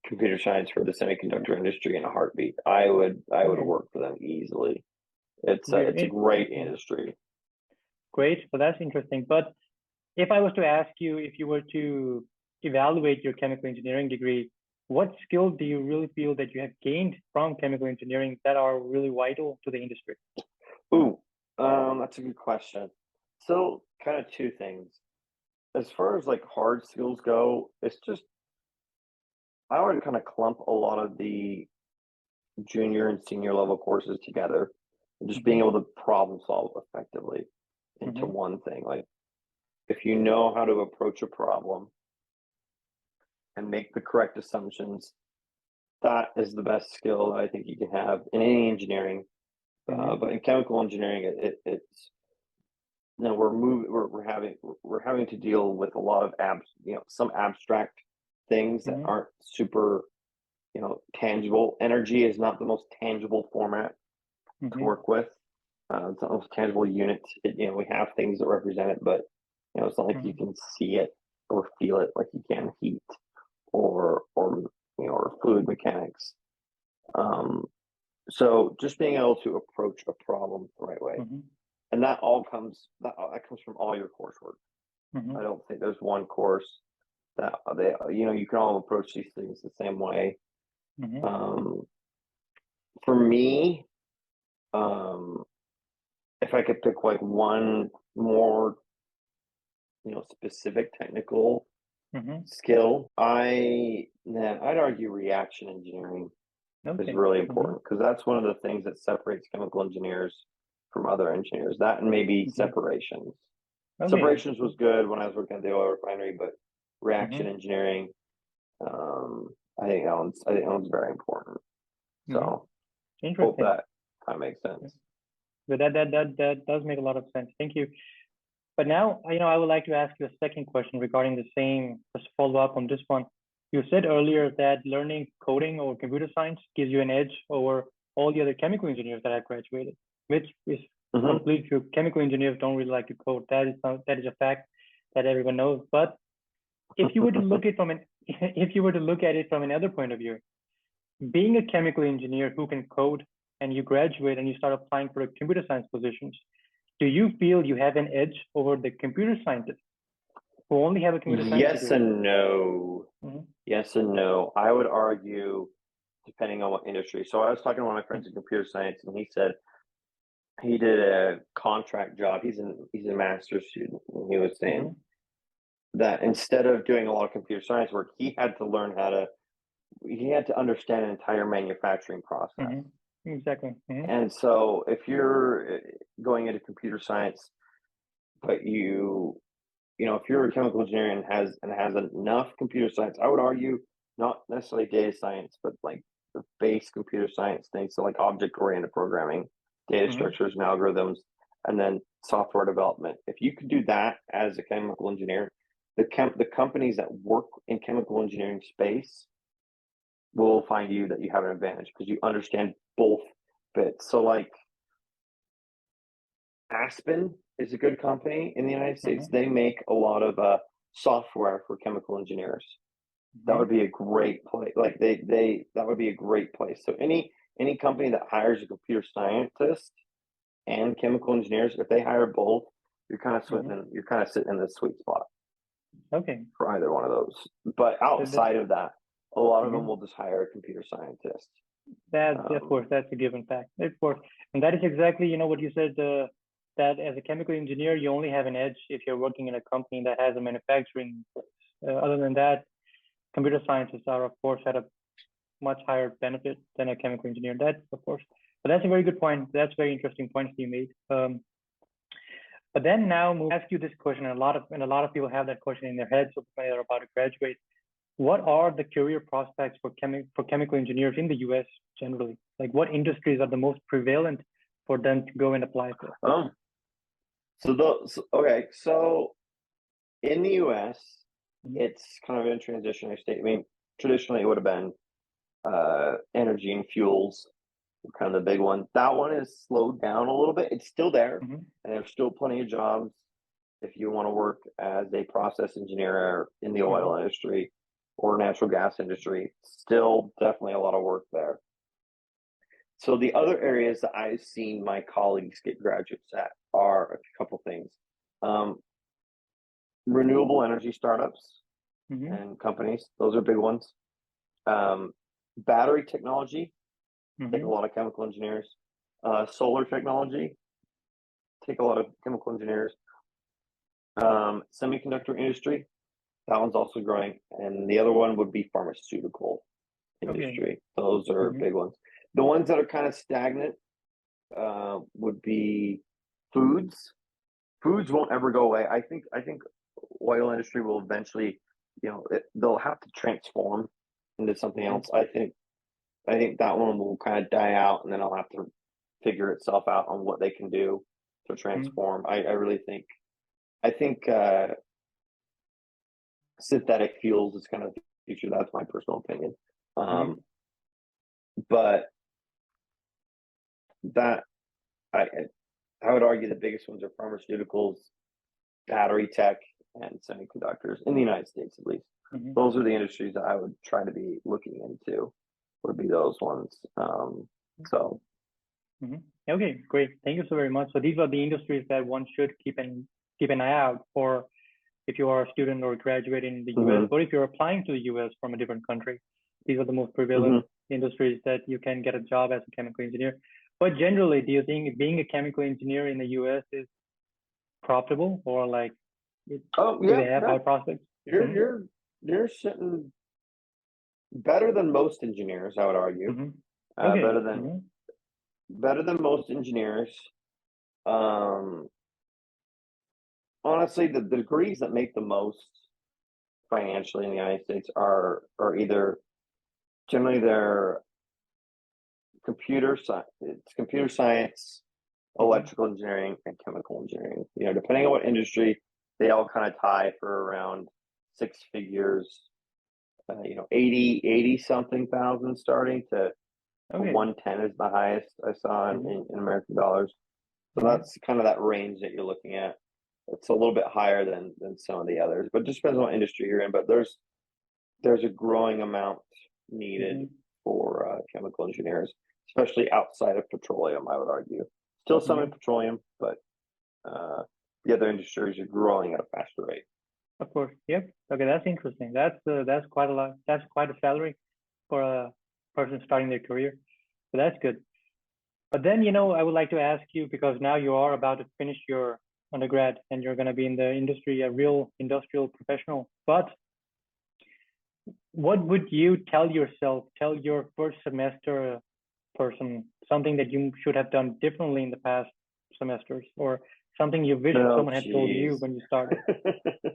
S2: computer science for the semiconductor industry in a heartbeat. I would
S1: Okay.
S2: work for them easily. It's a
S1: Great.
S2: great industry.
S1: Great. So that's interesting. But if I was to ask you, if you were to evaluate your chemical engineering degree, what skills do you really feel that you have gained from chemical engineering that are really vital to the industry?
S2: Ooh, that's a good question. So, kind of two things. As far as like hard skills go, it's just I would kind of clump a lot of the junior and senior level courses together and just being
S1: Mm-hmm.
S2: able to problem solve effectively into
S1: Mm-hmm.
S2: one thing. Like if you know how to approach a problem and make the correct assumptions, that is the best skill that I think you can have in any engineering.
S1: Mm-hmm.
S2: But in chemical engineering, it's we're having to deal with a lot of some abstract things that
S1: Mm-hmm.
S2: aren't super tangible. Energy is not the most tangible format to
S1: Mm-hmm.
S2: work with. It's not the most tangible unit. We have things that represent it, but it's not like you
S1: Mm-hmm.
S2: can see it or feel it like you can heat or fluid mechanics. Um, so just being able to approach a problem the right way,
S1: Mm-hmm.
S2: and that comes from all your coursework.
S1: Mm-hmm.
S2: I don't think there's one course that you can all approach these things the same way.
S1: Mm-hmm.
S2: Um, for me, um, if I could pick like one more specific technical
S1: Mm-hmm.
S2: skill, I'd argue reaction engineering is
S1: Okay.
S2: really
S1: Mm-hmm.
S2: important because that's one of the things that separates chemical engineers from other engineers. That and maybe
S1: Mm-hmm.
S2: separations.
S1: Okay.
S2: Separations was good when I was working at the oil refinery, but reaction
S1: Mm-hmm.
S2: engineering, um, I think that one's very important.
S1: Mm-hmm.
S2: So hope
S1: Interesting.
S2: that kind of makes sense.
S1: But that does make a lot of sense. Thank you. But now, I would like to ask you a second question regarding the same, just follow up on this one. You said earlier that learning coding or computer science gives you an edge over all the other chemical engineers that have graduated, which is
S2: Hmm.
S1: completely true. Chemical engineers don't really like to code. That is a fact that everyone knows. But if you were to look at if you were to look at it from another point of view, being a chemical engineer who can code and you graduate and you start applying for computer science positions, do you feel you have an edge over the computer scientists who only have a computer science
S2: Yes
S1: degree?
S2: and no.
S1: Mm-hmm.
S2: Yes and no. I would argue, depending on what industry. So I was talking to one of my friends in computer science, and he said he did a contract job. He's a master's student, and he was saying
S1: Mm-hmm.
S2: that instead of doing a lot of computer science work, he had to understand an entire manufacturing process.
S1: Mm-hmm. Exactly. Mm-hmm.
S2: And so if you're going into computer science, but if you're a chemical engineer and has enough computer science, I would argue not necessarily data science, but like the base computer science things, so like object-oriented programming, data
S1: Mm-hmm.
S2: structures and algorithms, and then software development. If you could do that as a chemical engineer, the companies that work in chemical engineering space will find you that you have an advantage because you understand both bits. So like Aspen is a good company in the United States.
S1: Mm-hmm.
S2: They make a lot of software for chemical engineers. That
S1: Mm-hmm.
S2: would be a great place. Like that would be a great place. So any company that hires a computer scientist and chemical engineers, if they hire both,
S1: Mm-hmm.
S2: you're kind of sitting in the sweet spot
S1: Okay.
S2: for either one of those. But
S1: So
S2: outside of that, a lot of them
S1: mhm.
S2: will just hire a computer scientist.
S1: That, of
S2: Um,
S1: course, that's a given fact. Of course, and that is exactly, what you said. That as a chemical engineer, you only have an edge if you're working in a company that has a manufacturing. Other than that, computer scientists are, of course, at a much higher benefit than a chemical engineer. That's, of course, but that's a very good point. That's very interesting points you made. But then now we'll ask you this question, and a lot of people have that question in their heads when they're about to graduate. What are the career prospects for chemical engineers in the US generally? Like, what industries are the most prevalent for them to go and apply for?
S2: So in the US,
S1: Mhm.
S2: it's kind of in a transitionary state. I mean, traditionally it would have been energy and fuels, kind of the big one. That one is slowed down a little bit. It's still there,
S1: Mhm.
S2: and there's still plenty of jobs if you want to work as a process engineer in the oil industry or natural gas industry. Still definitely a lot of work there. So the other areas that I've seen my colleagues get graduates at are a couple things. Renewable energy startups
S1: Mhm.
S2: and companies, those are big ones. Battery technology, take a
S1: Mhm.
S2: lot of chemical engineers. Solar technology, take a lot of chemical engineers. Semiconductor industry, that one's also growing. And the other one would be pharmaceutical
S1: Okay.
S2: industry. Those are
S1: Mhm.
S2: big ones. The ones that are kind of stagnant would be foods. Foods won't ever go away. I think oil industry will eventually, they'll have to transform into something
S1: Mhm.
S2: else. I think that one will kind of die out, and then I'll have to figure itself out on what they can do to
S1: Mhm.
S2: transform. I really think synthetic fuels is kind of the future. That's my personal opinion.
S1: Mhm.
S2: But that I I would argue the biggest ones are pharmaceuticals, battery tech, and semiconductors in the United States, at least.
S1: Mhm.
S2: Those are the industries that I would try to be looking into. Would be those ones. So
S1: Mhm. Okay, great. Thank you so very much. So these are the industries that one should keep an eye out for if you are a student or graduating in the US,
S2: mhm,
S1: or if you're applying to the US from a different country. These are the most prevalent
S2: mhm.
S1: industries that you can get a job as a chemical engineer. But generally, do you think being a chemical engineer in the US is profitable, or like
S2: Oh
S1: do
S2: yeah,
S1: they have
S2: yeah.
S1: high prospects?
S2: You're
S1: Mm-hmm.
S2: you're you're sitting better than most engineers, I would argue.
S1: Mm-hmm.
S2: Uh,
S1: Okay.
S2: better than
S1: Mm-hmm.
S2: better than most engineers. Um, Honestly, the degrees that make the most financially in the United States are either generally they're computer science,
S1: Mm-hmm.
S2: electrical engineering, and chemical engineering. Depending on what industry, they all kind of tie for around six figures. 80 something thousand starting to
S1: Okay.
S2: 110 is the highest I saw
S1: Mm-hmm.
S2: in American dollars. So
S1: Mm-hmm.
S2: that's kind of that range that you're looking at. It's a little bit higher than some of the others, but it just depends on what industry you're in. But there's a growing amount needed
S1: Mm-hmm.
S2: for chemical engineers, especially outside of petroleum, I would argue. Still some in
S1: Mm-hmm.
S2: petroleum, but uh, the other industries are growing at a faster rate.
S1: Of course. Yep. Okay, that's interesting. That's quite a lot. That's quite a salary for a person starting their career. So that's good. But then, I would like to ask you, because now you are about to finish your undergrad and you're going to be in the industry, a real industrial professional. But what would you tell yourself, tell your first semester person, something that you should have done differently in the past semesters, or something you wish
S2: Oh,
S1: someone had told you
S2: geez.
S1: when you started?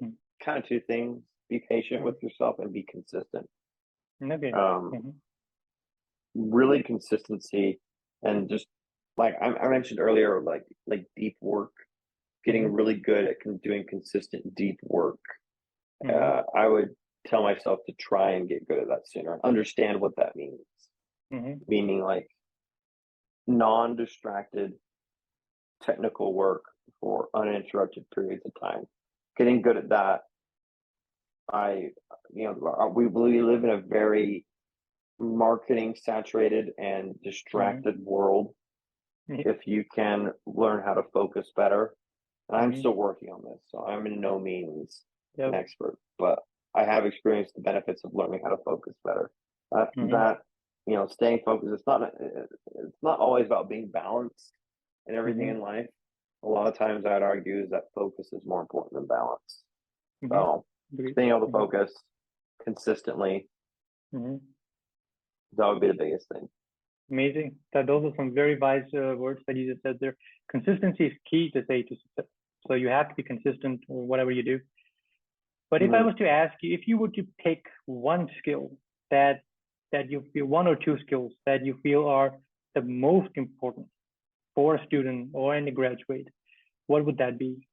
S1: Mm.
S2: Kind of two things: be patient with yourself and be consistent.
S1: Okay.
S2: Um,
S1: Mm-hmm.
S2: Really consistency, and just like I mentioned earlier, like deep work, getting
S1: Mm-hmm.
S2: really good at doing consistent deep work.
S1: Mm-hmm.
S2: I would tell myself to try and get good at that sooner. Understand what that means,
S1: Mm-hmm.
S2: meaning like non-distracted technical work for uninterrupted periods of time. Getting good at that. I, we live in a very marketing saturated and
S1: Mm-hmm.
S2: distracted world. If you can learn how to focus better, and I'm
S1: Mm-hmm.
S2: still working on this, so I'm in no means an
S1: Yep.
S2: expert, but I have experienced the benefits of learning how to focus better.
S1: Mm-hmm.
S2: Staying focused. It's not always about being balanced in everything
S1: Mm-hmm.
S2: in life. A lot of times, I'd argue is that focus is more important than balance.
S1: Mm-hmm.
S2: So
S1: Agreed.
S2: being able to focus consistently,
S1: Mm-hmm.
S2: that would be the biggest thing.
S1: Amazing. Those are some very wise words that you just said there. Consistency is key to success. So you have to be consistent or whatever you do. But if I was to ask you, if you were to pick one skill that you feel, one or two skills that you feel are the most important for a student or any graduate, what would that be?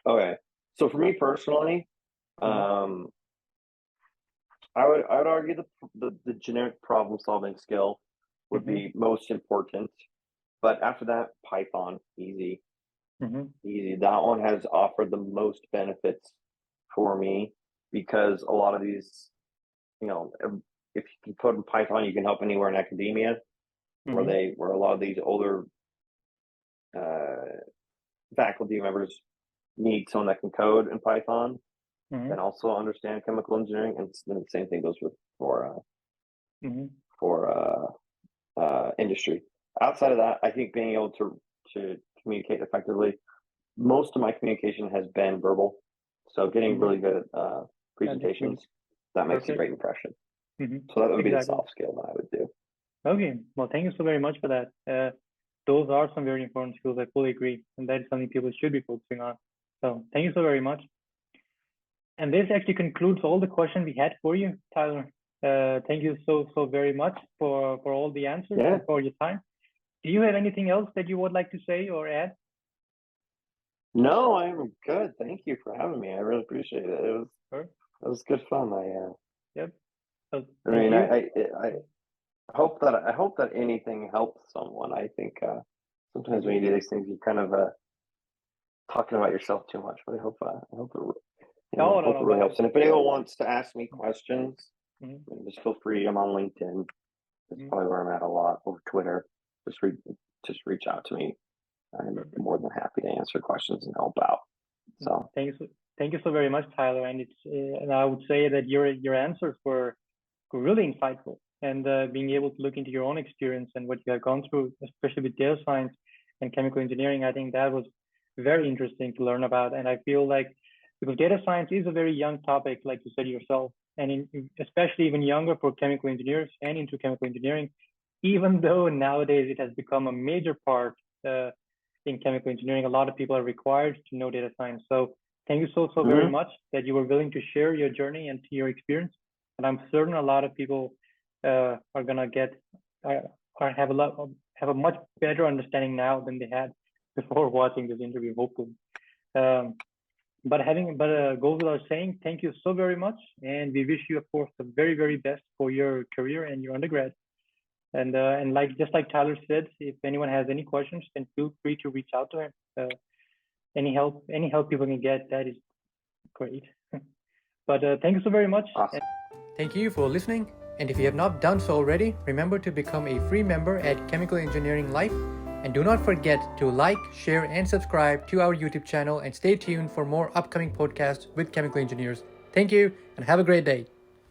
S2: Okay, so for me personally, I would argue the generic problem solving skill would be most important, but after that, Python, easy. Easy. That one has offered the most benefits for me because a lot of these, if you can code in Python, you can help anywhere in academia where a lot of these older faculty members need someone that can code in Python and also understand chemical engineering, and then the same thing goes for industry. Outside of that, I think being able to communicate effectively. Most of my communication has been verbal, so getting really good at presentations that makes a great impression. So that would be the soft skill that I would do.
S1: Okay, well, thank you so very much for that. Those are some very important skills. I fully agree, and that is something people should be focusing on. So thank you so very much. And this actually concludes all the questions we had for you, Tyler. Thank you so very much for all the answers and for your time. Do you have anything else that you would like to say or add?
S2: No, I'm good. Thank you for having me. I really appreciate it. It was good fun.
S1: Yep. So,
S2: I mean, I hope that anything helps someone. I think sometimes when you do these things, you kind of talking about yourself too much. But I hope it really helps. And if anyone wants to ask me questions, just feel free. I'm on LinkedIn. That's probably where I'm at a lot, or Twitter. Just reach out to me. I'm more than happy to answer questions and help out. So
S1: thank you so very much, Tyler. And and I would say that your answers were really insightful, and being able to look into your own experience and what you have gone through, especially with data science and chemical engineering, I think that was very interesting to learn about. And I feel like because data science is a very young topic, like you said yourself, and especially even younger for chemical engineers and into chemical engineering, even though nowadays it has become a major part in chemical engineering, a lot of people are required to know data science. So thank you so very much that you were willing to share your journey and your experience. And I'm certain a lot of people are gonna have a much better understanding now than they had before watching this interview, hopefully. But goes without saying, thank you so very much, and we wish you, of course, the very, very best for your career and your undergrad. And just like Tyler said, if anyone has any questions, then feel free to reach out to him. Any help people can get, that is great. But thank you so very much.
S2: Awesome.
S3: Thank you for listening. And if you have not done so already, remember to become a free member at Chemical Engineering Life. And do not forget to like, share, and subscribe to our YouTube channel, and stay tuned for more upcoming podcasts with chemical engineers. Thank you, and have a great day.